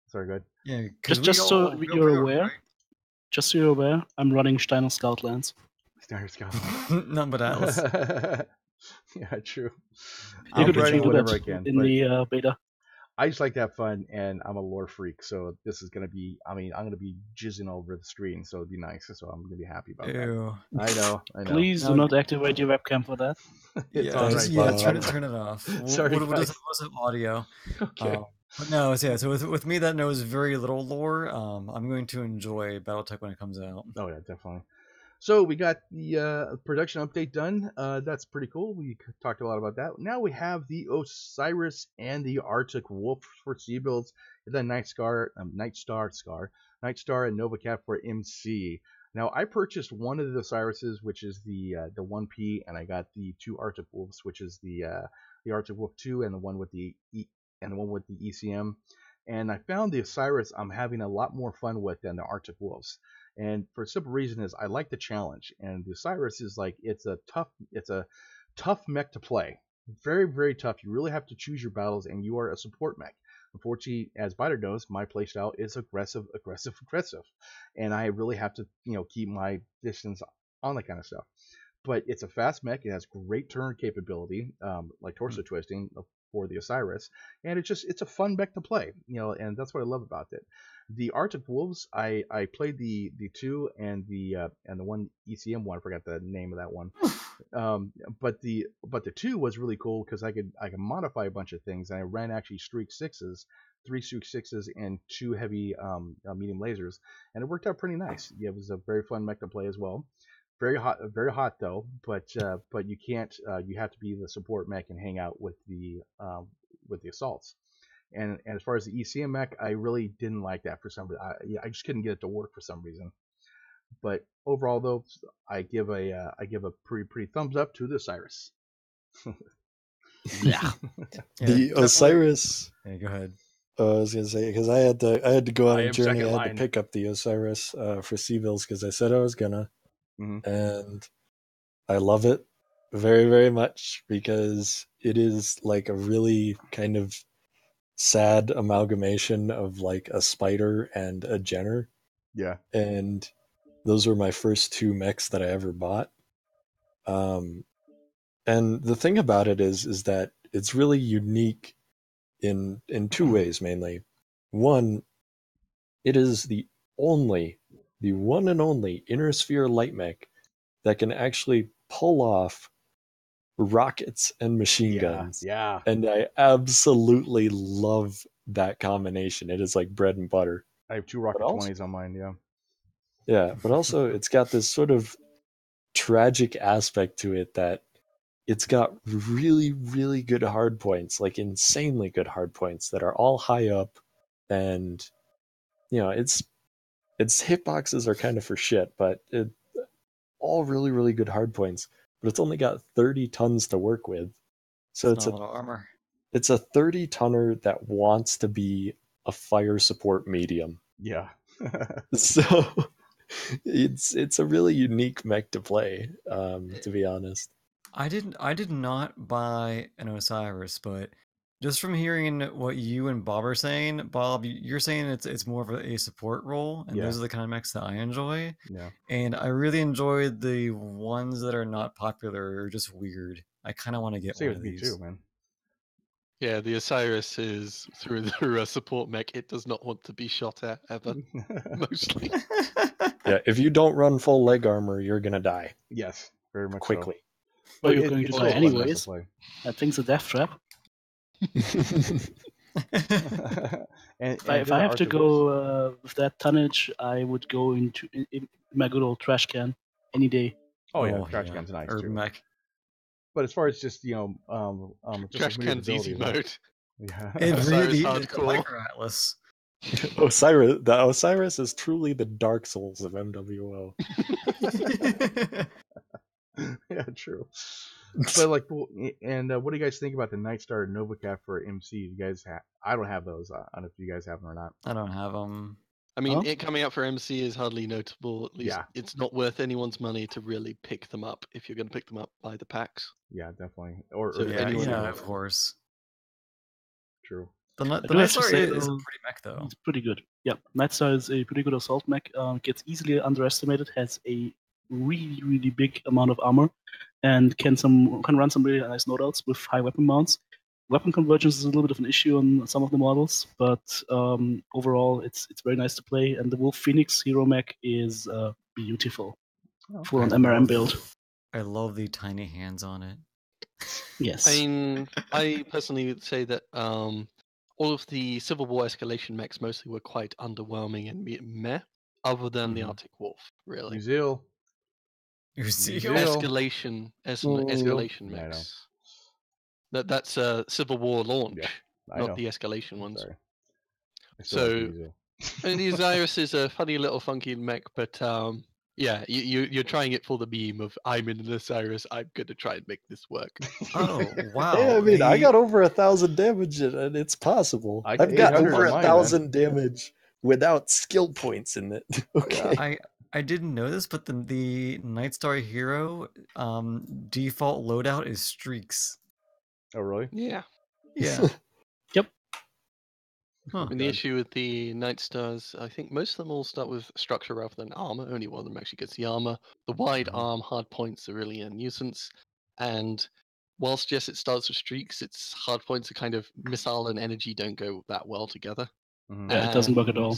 Sorry, good. Yeah, just so you're aware. Right? Just so you're aware, I'm running Steiner Scoutlands. Steiner Scoutlands. None but Atlas. Yeah, true. You could do whatever I can in the beta. I just like to have fun, and I'm a lore freak, so this is going to be, I'm going to be jizzing over the screen, so it'd be nice, so I'm going to be happy about that. I know. Please do not activate your webcam for that. It's all right. Turn it off. Sorry, what was audio? Okay. But no, so with me that knows very little lore, I'm going to enjoy BattleTech when it comes out. Oh yeah, definitely. So we got the production update done. That's pretty cool. We talked a lot about that. Now we have the Osiris and the Arctic Wolf for C builds, and then Night Star and Nova Cat for MC. Now I purchased one of the Osirises, which is the 1P, and I got the 2 Arctic Wolves, which is the Arctic Wolf 2 and the one with the ECM. And I found the Osiris I'm having a lot more fun with than the Arctic Wolves. And for a simple reason is I like the challenge, and the Osiris is it's a tough mech to play. Very, very tough. You really have to choose your battles, and you are a support mech. Unfortunately, as Biter knows, my playstyle is aggressive, and I really have to keep my distance on that kind of stuff. but it's a fast mech. It has great turn capability, like torso twisting for the Osiris, and it's a fun mech to play, and that's what I love about it. The Arctic Wolves, I played the 2 and the one ECM one. I forgot the name of that one. But the 2 was really cool because I could modify a bunch of things, and I ran actually Streak 6s, 3 Streak 6s, and 2 heavy medium lasers, and it worked out pretty nice. Yeah, it was a very fun mech to play as well. Very hot though. But you can't. You have to be the support mech and hang out with the assaults. And as far as the ECM mech, I really didn't like that for some reason. I just couldn't get it to work for some reason. But overall, though, I give a pretty thumbs up to the Osiris. Yeah. The Osiris. Yeah, go ahead. I was gonna say, because I had to go on a journey. I had line. to pick up the Osiris for Seaville's because I said I was gonna, and I love it very, very much because it is like a really kind of sad amalgamation of like a spider and a Jenner. Yeah. And those were my first 2 mechs that I ever bought. And the thing about it is that it's really unique in 2 ways mainly. One, it is the one and only inner sphere light mech that can actually pull off rockets and machine guns. Yeah. And I absolutely love that combination. It is like bread and butter. I have 2 rocket 20s on mine, yeah. Yeah, but also it's got this sort of tragic aspect to it that it's got really, really good hard points, like insanely good hard points that are all high up, and its hitboxes are kind of for shit, but all really, really good hard points. But it's only got 30 tons to work with, so it's not a lot of armor. It's a 30 tonner that wants to be a fire support medium. Yeah. So it's a really unique mech to play, to be honest. I did not buy an Osiris, but just from hearing what you and Bob are saying, Bob, you're saying it's more of a support role, and those are the kind of mechs that I enjoy. Yeah. And I really enjoy the ones that are not popular or just weird. I kind of want to get one of these. Me too, man. Yeah, the Osiris is through a support mech. It does not want to be shot at ever, mostly. Yeah, if you don't run full leg armor, you're gonna die. Yes, very much quickly. So. Well, you're going to die anyways. That thing's a death trap. If I have to go with that tonnage, I would go into in my good old trash can any day. Oh yeah, trash can's nice too. Mech. But as far as just just trash can's easy mode. Yeah, it really is hardcore. Micro Atlas. The Osiris is truly the Dark Souls of MWO. Yeah, true. But like, and what do you guys think about the Nightstar NovaCap for MC? You guys have? I don't have those. I don't know if you guys have them or not. I don't have them. I mean, it coming out for MC is hardly notable. At least it's not worth anyone's money to really pick them up if you're going to pick them up by the packs. Yeah, definitely. Of course. True. The Nightstar is a pretty mech, though. It's pretty good. Yeah, Nightstar is a pretty good assault mech. Gets easily underestimated. Has a really, really big amount of armor, and can run some really nice loadouts with high weapon mounts. Weapon convergence is a little bit of an issue on some of the models, but overall it's very nice to play. And the Wolf Phoenix Hero Mech is beautiful, full on MRM build. I love the tiny hands on it. Yes. I mean, I personally would say that all of the Civil War escalation mechs mostly were quite underwhelming and meh, other than the Arctic Wolf, really. Uzil. Escalation mechs. That's a Civil War launch, not the escalation ones. Sorry. So, and the Osiris is a funny little funky mech, but yeah, you're trying it for the meme of I'm in an Osiris, I'm gonna try and make this work. Oh wow! Yeah, I mean, I got over 1,000 damage, and it's possible. I've got over 1,000 damage without skill points in it. Okay. I didn't know this, but the Nightstar Hero default loadout is streaks. Oh really? Yeah. Yeah. Yep. I mean, the issue with the Night Stars, I think most of them all start with structure rather than armor. Only one of them actually gets the armor. The wide arm hard points are really a nuisance. And whilst, yes, it starts with streaks, its hard points are kind of missile and energy don't go that well together. Yeah, it doesn't work at all.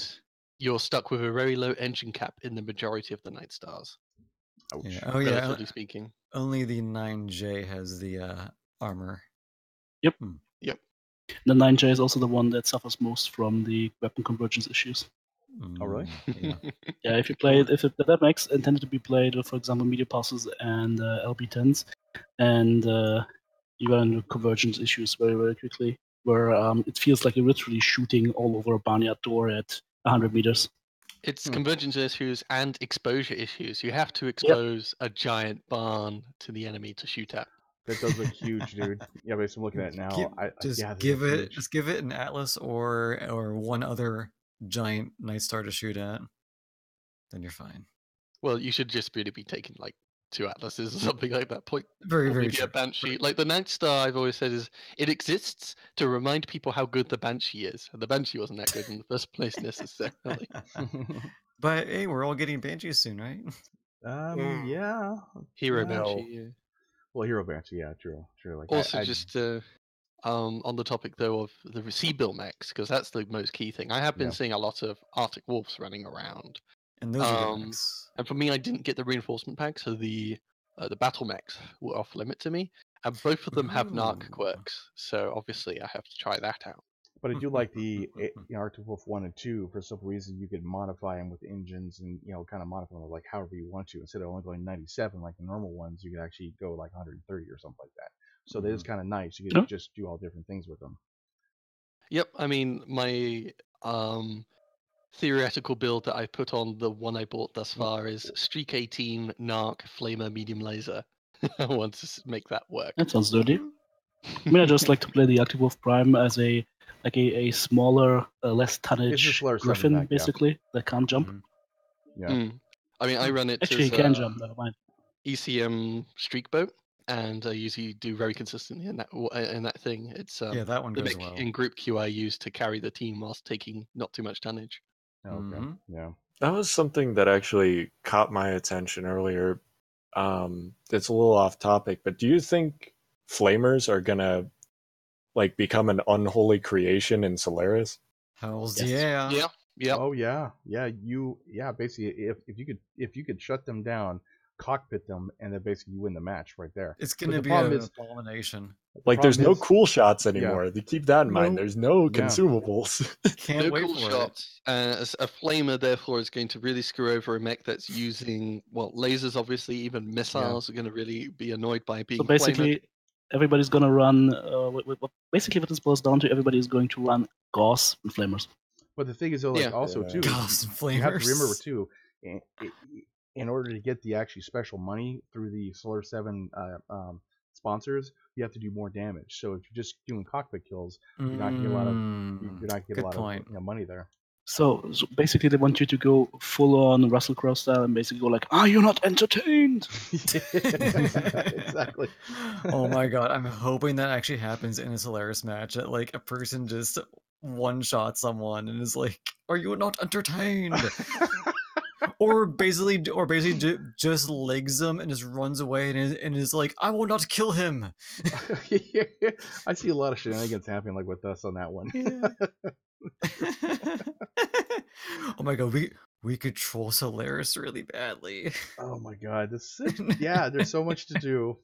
You're stuck with a very low engine cap in the majority of the Night Stars. Ouch. Yeah. Oh, yeah. Relatively speaking. Only the 9J has the armor. Yep. Yep. The 9J is also the one that suffers most from the weapon convergence issues. Oh, really? Yeah. Yeah, if you play it, if that Mechs intended to be played with, for example, media pulses and LB10s, and you run into convergence issues very, very quickly, where it feels like you're literally shooting all over a barnyard door at 100 meters. It's convergence issues and exposure issues. You have to expose a giant barn to the enemy to shoot at. That does look huge, dude. Yeah, but I'm looking at it now. Just give it an Atlas or one other giant Night Star to shoot at. Then you're fine. Well, you should just really be taking like 2 Atlases or something like that. Very maybe true. A Banshee. Like the Night Star, I've always said, is it exists to remind people how good the Banshee is. And the Banshee wasn't that good in the first place necessarily. But hey, we're all getting Banshees soon, right? Yeah. Hero Banshee. Yeah. Well, Hero Banshee, yeah, true. Like also, on the topic though of the C-Bill Mechs, because that's the most key thing. I have been seeing a lot of Arctic Wolves running around. And those are good mechs. And for me, I didn't get the reinforcement pack, so the battle mechs were off limit to me, and both of them have narc quirks, so obviously I have to try that out. But I do like the Arctic Wolf 1 and 2 for some reason. You could modify them with engines and kind of modify them like however you want to. Instead of only going 97 like the normal ones, you could actually go like 130 or something like that. So that is kind of nice. You could just do all different things with them. Yep, I mean my theoretical build that I put on the one I bought thus far is Streak 18, Narc, Flamer, Medium Laser. I want to make that work. That sounds dirty. I mean, I just like to play the Arctic Wolf Prime as a smaller, less tonnage Griffin, basically, that can't jump. Yeah. I mean, I run it actually, as he can jump. Never mind. ECM Streak Boat, and I usually do very consistently in that thing. It's that one goes well. In group queue I use to carry the team whilst taking not too much tonnage. Okay. Yeah. That was something that actually caught my attention earlier. It's a little off topic, but do you think flamers are gonna like become an unholy creation in Solaris? Hells yeah. Oh yeah. Basically, if you could shut them down, cockpit them, and then basically you win the match right there. It's gonna be an abomination. Like there's no cool shots anymore. They keep that in mind. There's no consumables. Can't wait cool for shots. A flamer, therefore, is going to really screw over a mech that's using lasers. Obviously, even missiles are going to really be annoyed by being. So basically, everybody's going to run. Basically, what this boils down to, everybody's going to run Gauss and flamers. But the thing is, though, too, Gauss and flamers. You have to remember too, in order to get the actually special money through the Solar 7 sponsors, you have to do more damage. So if you're just doing cockpit kills, you're not getting a lot of money there. So basically, they want you to go full on Russell Crowe style and basically go like, "Are you not entertained?" Exactly. Oh my god, I'm hoping that actually happens in a Solaris match. That like a person just one shot someone and is like, "Are you not entertained?" or basically just legs them and just runs away and is like, "I will not kill him." I see a lot of shenanigans happening like with us on that one. Oh my god, we could troll Solaris really badly. Oh my god, there's so much to do.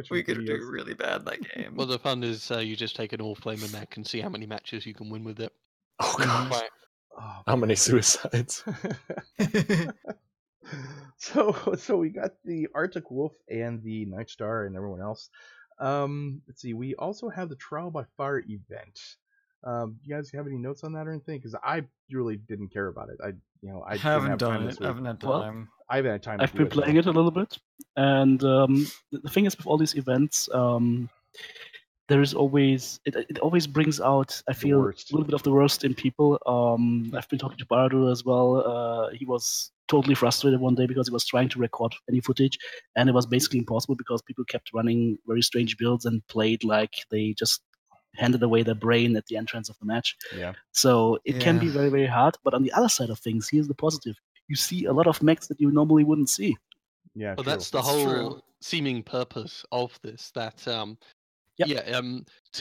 We could do really bad in that game. Well, the fun is you just take an all flamer mech and see how many matches you can win with it. Oh god. How many suicides? So we got the Arctic Wolf and the Night Star and everyone else. Let's see. We also have the Trial by Fire event. You guys have any notes on that or anything? Because I really didn't care about it. I haven't done it. I haven't had time. I haven't had time. I've been playing it a little bit, and the thing is with all these events, there is always it always brings out, I feel, a little bit of the worst in people. I've been talking to BrioS as well. He was totally frustrated one day because he was trying to record any footage, and it was basically impossible because people kept running very strange builds and played like they just handed away their brain at the entrance of the match. Yeah. So it can be very, very hard. But on the other side of things, here's the positive. You see a lot of mechs that you normally wouldn't see. Yeah, well, true. that's the whole seeming purpose of this. That to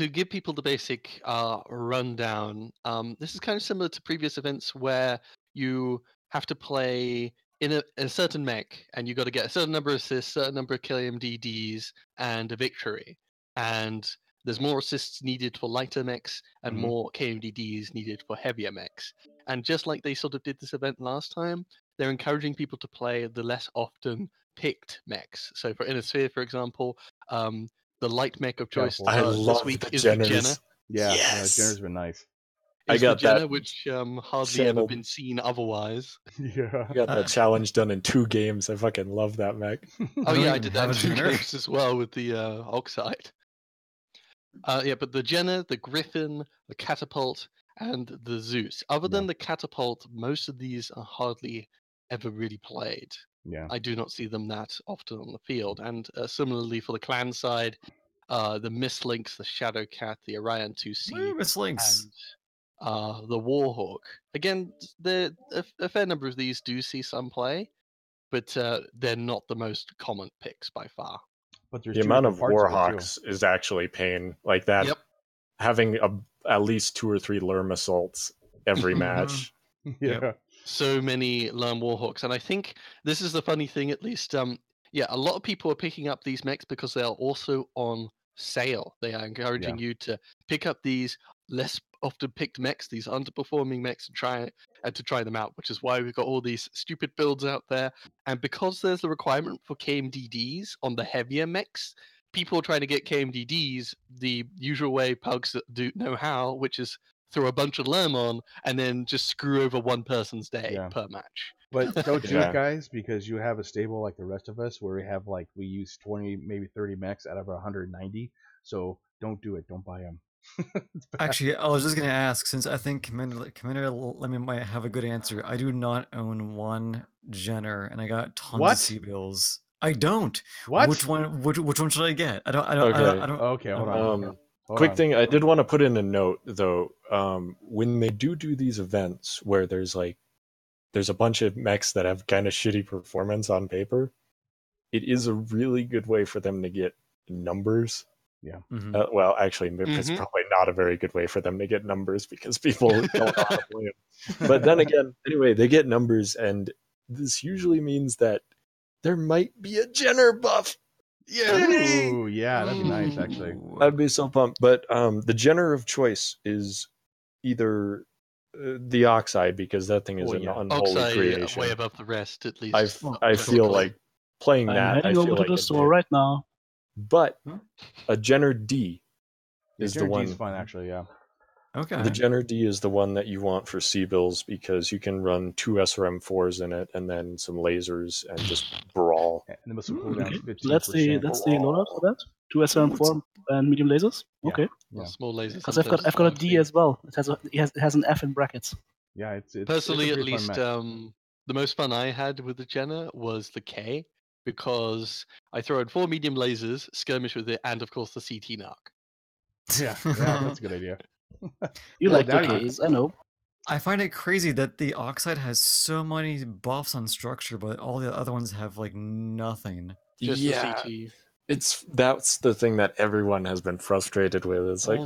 give people the basic rundown. This is kind of similar to previous events where you have to play in a certain mech, and you got to get a certain number of assists, certain number of KMDDs, and a victory. And there's more assists needed for lighter mechs, and more KMDDs needed for heavier mechs. And just like they sort of did this event last time, they're encouraging people to play the less often picked mechs. So for Inner Sphere, for example, the light mech of choice this week is the Jenner. Yeah, Jenner's been nice. I got the Jenner, which hardly ever been seen otherwise. Yeah, I got that challenge done in 2 games. I fucking love that mech. Oh yeah, I did that in 2 games as well with the Oxide. But the Jenner, the Griffin, the Catapult, and the Zeus. Other than the Catapult, most of these are hardly ever really played. Yeah, I do not see them that often on the field. And similarly for the clan side, the Mislinks, the Shadowcat, the Orion 2C, Mislinks, and the Warhawk. Again, a fair number of these do see some play, but they're not the most common picks by far. But the amount of Warhawks is actually pain. Like that, having at least 2 or 3 Lerm assaults every match. So many Lerm Warhawks, and I think this is the funny thing. At least, a lot of people are picking up these mechs because they are also on sale. They are encouraging you to pick up these less often picked mechs, these underperforming mechs, and to try them out. Which is why we've got all these stupid builds out there. And because there's the requirement for KMDDs on the heavier mechs, people are trying to get KMDDs the usual way pugs do know how, which is throw a bunch of Lerm on and then just screw over one person's day per match. But don't do it, guys, because you have a stable like the rest of us where we use 20, maybe 30 mechs out of 190. So don't do it. Don't buy them. Actually, I was just going to ask, since I think Commander Lemmy might have a good answer. I do not own 1 Jenner, and I got tons of C-bills. I don't. What? Which one should I get? I don't. Okay, hold on. Quick thing, I did want to put in a note though. When they do these events where there's a bunch of mechs that have kind of shitty performance on paper, it is a really good way for them to get numbers. Yeah. Well, actually, it's probably not a very good way for them to get numbers because people don't know how to play them. But then again, anyway, they get numbers, and this usually means that there might be a Jenner buff. Ooh, yeah, that'd be nice, actually. I'd be so pumped. But the Jenner of choice is either the Oxide, because that thing is an unholy Oxide, creation. Way above the rest, at least. I feel like playing that. I'm heading over to the store right now. But a Jenner D is the one. D's fun, actually, yeah. Okay. The Jenner D is the one that you want for C-bills because you can run 2 SRM4s in it and then some lasers and just brawl. And the missile cooldown 15%. That's the loadout for that. 2 SRM4 and medium lasers. Okay. Yeah. Small lasers. Because I've got a D as well. It has an F in brackets. Yeah, it's personally at least. The most fun I had with the Jenner was the K, because I throw in 4 medium lasers, skirmish with it, and of course the CT Narc. Yeah, that's a good idea. You like the Ks, I know. I find it crazy that the Oxide has so many buffs on structure, but all the other ones have nothing. Just the CT. That's the thing that everyone has been frustrated with. It's like,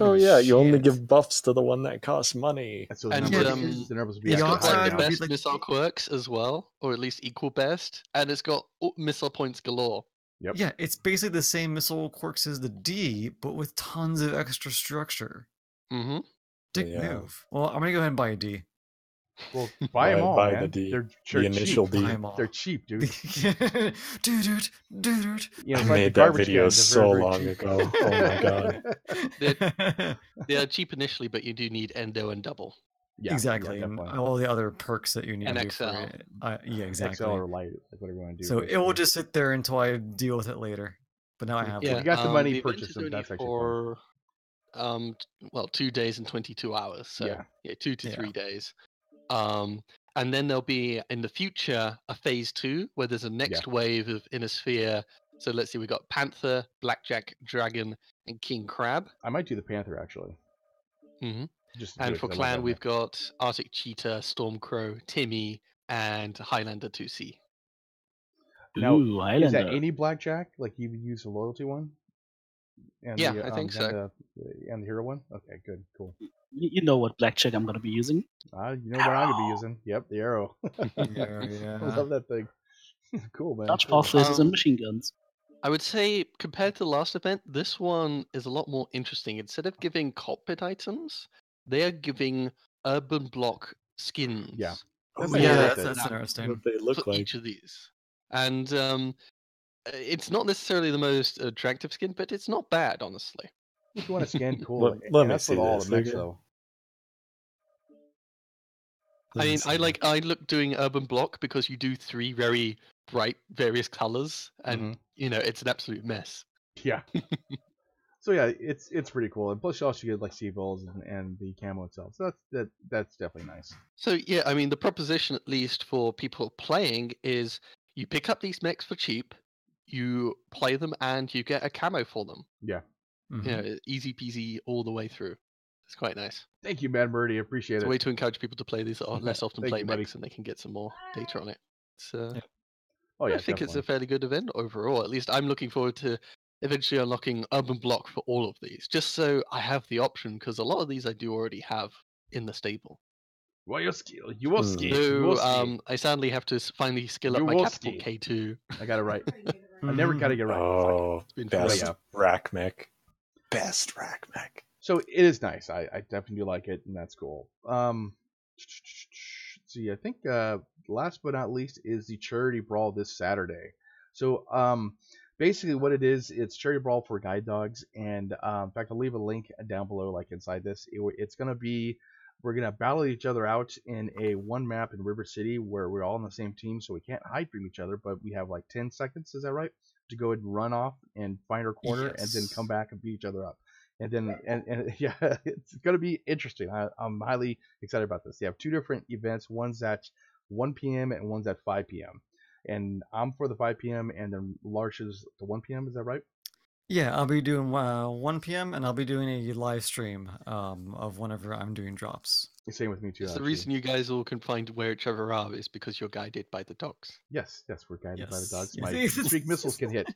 you only give buffs to the one that costs money. So the numbers will be it's got best missile quirks as well, or at least equal best, and it's got missile points galore. Yep. Yeah, it's basically the same missile quirks as the D, but with tons of extra structure. Dick move. Well, I'm gonna go ahead and buy a D. Well, buy them all, buy man. the D. They're the initial cheap. D. They're cheap, dude. I made that video so long ago. Oh my god. They are cheap initially, but you do need endo and double. Yeah, exactly. And all the other perks that you need. And XL. Yeah, exactly. XL or light, like what are we going to do? So it will just sit there until I deal with it later. But now I have. If you got the money, purchase them. That's actually fun. 2 days and 22 hours. So 2 to 3 days. And then there'll be in the future a phase 2 where there's a next wave of Inner Sphere So let's see, we got Panther, Blackjack, Dragon, and King Crab. I might do the Panther actually. Mm-hmm. Just and for Clan, we've got Arctic Cheetah, Stormcrow, Timmy, and Highlander 2C. Now, Ooh, Highlander. Is that any Blackjack? Like you would use the loyalty one? And yeah, I think so. And the hero one? Okay, good, cool. You know what Blackjack I'm going to be using? You know what I'm going to be using? Yep, the arrow. Yeah. I love that thing. Cool, man. Dodge path lasers and machine guns. I would say, compared to the last event, this one is a lot more interesting. Instead of giving cockpit items, they are giving urban block skins. Yeah. That's interesting. What they look for like. each of these. And it's not necessarily the most attractive skin, but it's not bad, honestly. If you want to scan, cool. Let me that's see with all this the mechs, again. though. I mean, I look doing urban block because you do 3 very bright various colors, and it's an absolute mess. Yeah. So yeah, it's pretty cool, and plus you also get like C-bills and the camo itself. So that's definitely nice. So yeah, I mean the proposition, at least for people playing, is you pick up these mechs for cheap, you play them, and you get a camo for them. Yeah. Easy peasy all the way through. It's quite nice. Thank you, Mad Birdie. Appreciate it. It's a way to encourage people to play these less often play you, mechs, and they can get some more data on it. So I think it's a fairly good event overall. At least I'm looking forward to eventually unlocking urban block for all of these, just so I have the option, because a lot of these I do already have in the stable. Well, you will ski. So I sadly have to finally skill up my catapult K2. I got it right. I never got to get right. Oh, best rack mech. Best rack mech. So it is nice. I definitely like it, and that's cool. See, I think last but not least is the Charity Brawl this Saturday. So basically what it is, it's Charity Brawl for guide dogs, and in fact I'll leave a link down below, like inside this. It's gonna be, we're gonna battle each other out in a one map in River City where we're all on the same team, so we can't hide from each other, but we have like 10 seconds, is that right, to go ahead and run off and find our corner, and then come back and beat each other up. And then, and yeah, it's going to be interesting. I'm highly excited about this. They have 2 different events. One's at 1 p.m. and one's at 5 p.m. And I'm for the 5 p.m. and then Lars is the 1 p.m. Is that right? Yeah, I'll be doing 1 p.m. and I'll be doing a live stream of whenever I'm doing drops. Same with me too. The reason you guys all can find where each other are is because you're guided by the dogs. Yes, we're guided by the dogs. My streak missiles can hit.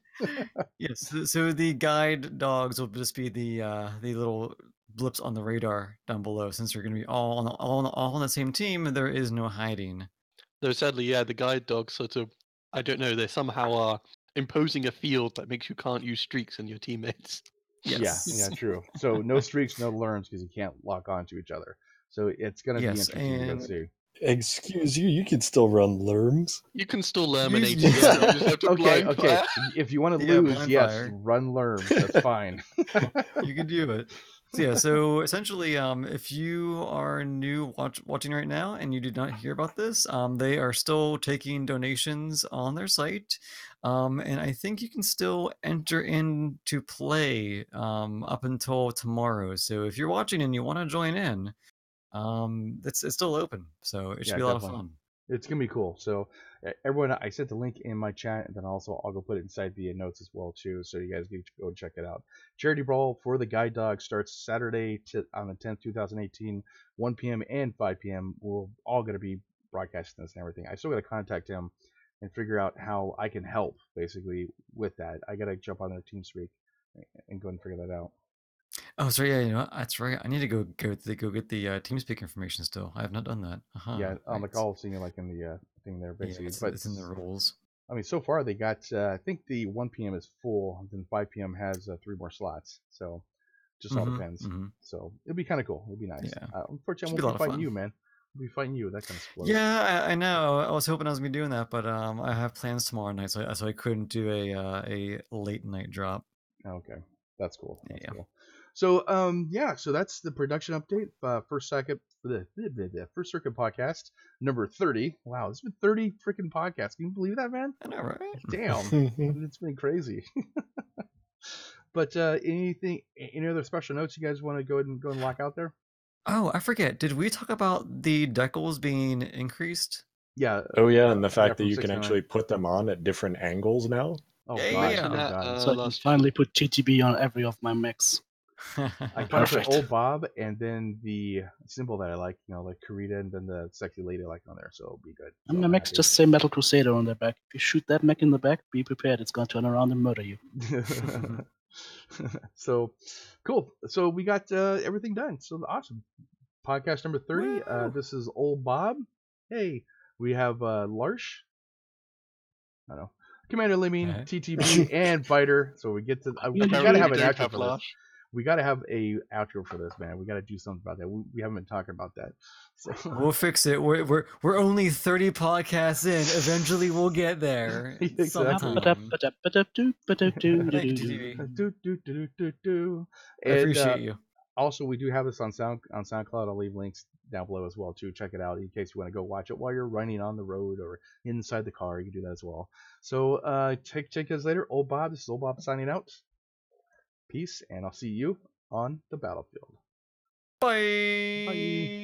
Yes, so the guide dogs will just be the little blips on the radar down below. Since you're going to be all on the same team, there is no hiding. Though sadly, yeah, the guide dogs sort of, I don't know, they somehow are imposing a field that makes you can't use streaks in your teammates. Yes. Yeah, true. So no streaks, no learns, because you can't lock onto each other. So it's going to be interesting to go see. Excuse you, you can still run lerms. You can still lerm an ATM. Okay. If you want to lose, yes, run lerms. That's fine. You can do it. So essentially, if you are new watching right now and you did not hear about this, they are still taking donations on their site. And I think you can still enter in to play up until tomorrow. So if you're watching and you want to join in, it's still open. So it should be a lot of fun. It's going to be cool. So everyone, I sent the link in my chat, and then also I'll go put it inside the notes as well too, so you guys can go and check it out. Charity Brawl for the Guide Dog starts Saturday on the 10th, 2018, 1 p.m. and 5 p.m. We're all going to be broadcasting this and everything. I still got to contact him and figure out how I can help, basically, with that. I got to jump on their TeamSpeak and go and figure that out. Oh, sorry. Yeah, you know, that's right. I need to go get the TeamSpeak information still. I have not done that. Yeah, on the call, seeing it like in the thing there, basically. Yeah, but it's in the rules. I mean, so far they got. I think the 1 p.m. is full, and then 5 p.m. has 3 more slots. So just all depends. So it'd be kind of cool. It'd be nice. Yeah. Unfortunately, I won't be fighting you, man. I'll be fighting you. That kind of split. Yeah, I know. I was hoping I was gonna be doing that, but I have plans tomorrow night, so I couldn't do a late night drop. Okay, that's cool. That's cool. So so that's the production update. First Circuit podcast number 30. Wow, it's been 30 freaking podcasts. Can you believe that, man? I know, right? Damn, it's been crazy. But any other special notes you guys want to go and lock out there? Oh, I forget. Did we talk about the Dekels being increased? Yeah. Oh yeah, and the fact that you can actually put them on at different angles now. Oh, Yeah. God. So I can finally put TTB on every of my mechs. I finally put Oldbob and then the symbol that I like, like Karita and then the sexy lady I like on there, so it'll be good. And my mechs just say Metal Crusader on their back. If you shoot that mech in the back, be prepared. It's going to turn around and murder you. So, cool. So we got everything done. So awesome. Podcast number 30. This is Oldbob. Hey, we have Larsh. I don't know. Commander Lemming, TTB, and Fighter. So we get to. We gotta have an outro for this. We gotta have a outro for this, man. We gotta do something about that. We haven't been talking about that. So. We'll fix it. We're only 30 podcasts in. Eventually, we'll get there. Exactly. I appreciate you. Also, we do have this on SoundCloud. I'll leave links down below as well too. Check it out in case you want to go watch it while you're running on the road or inside the car. You can do that as well. So take us later. Oldbob. This is Oldbob signing out. Peace, and I'll see you on the battlefield. Bye. Bye.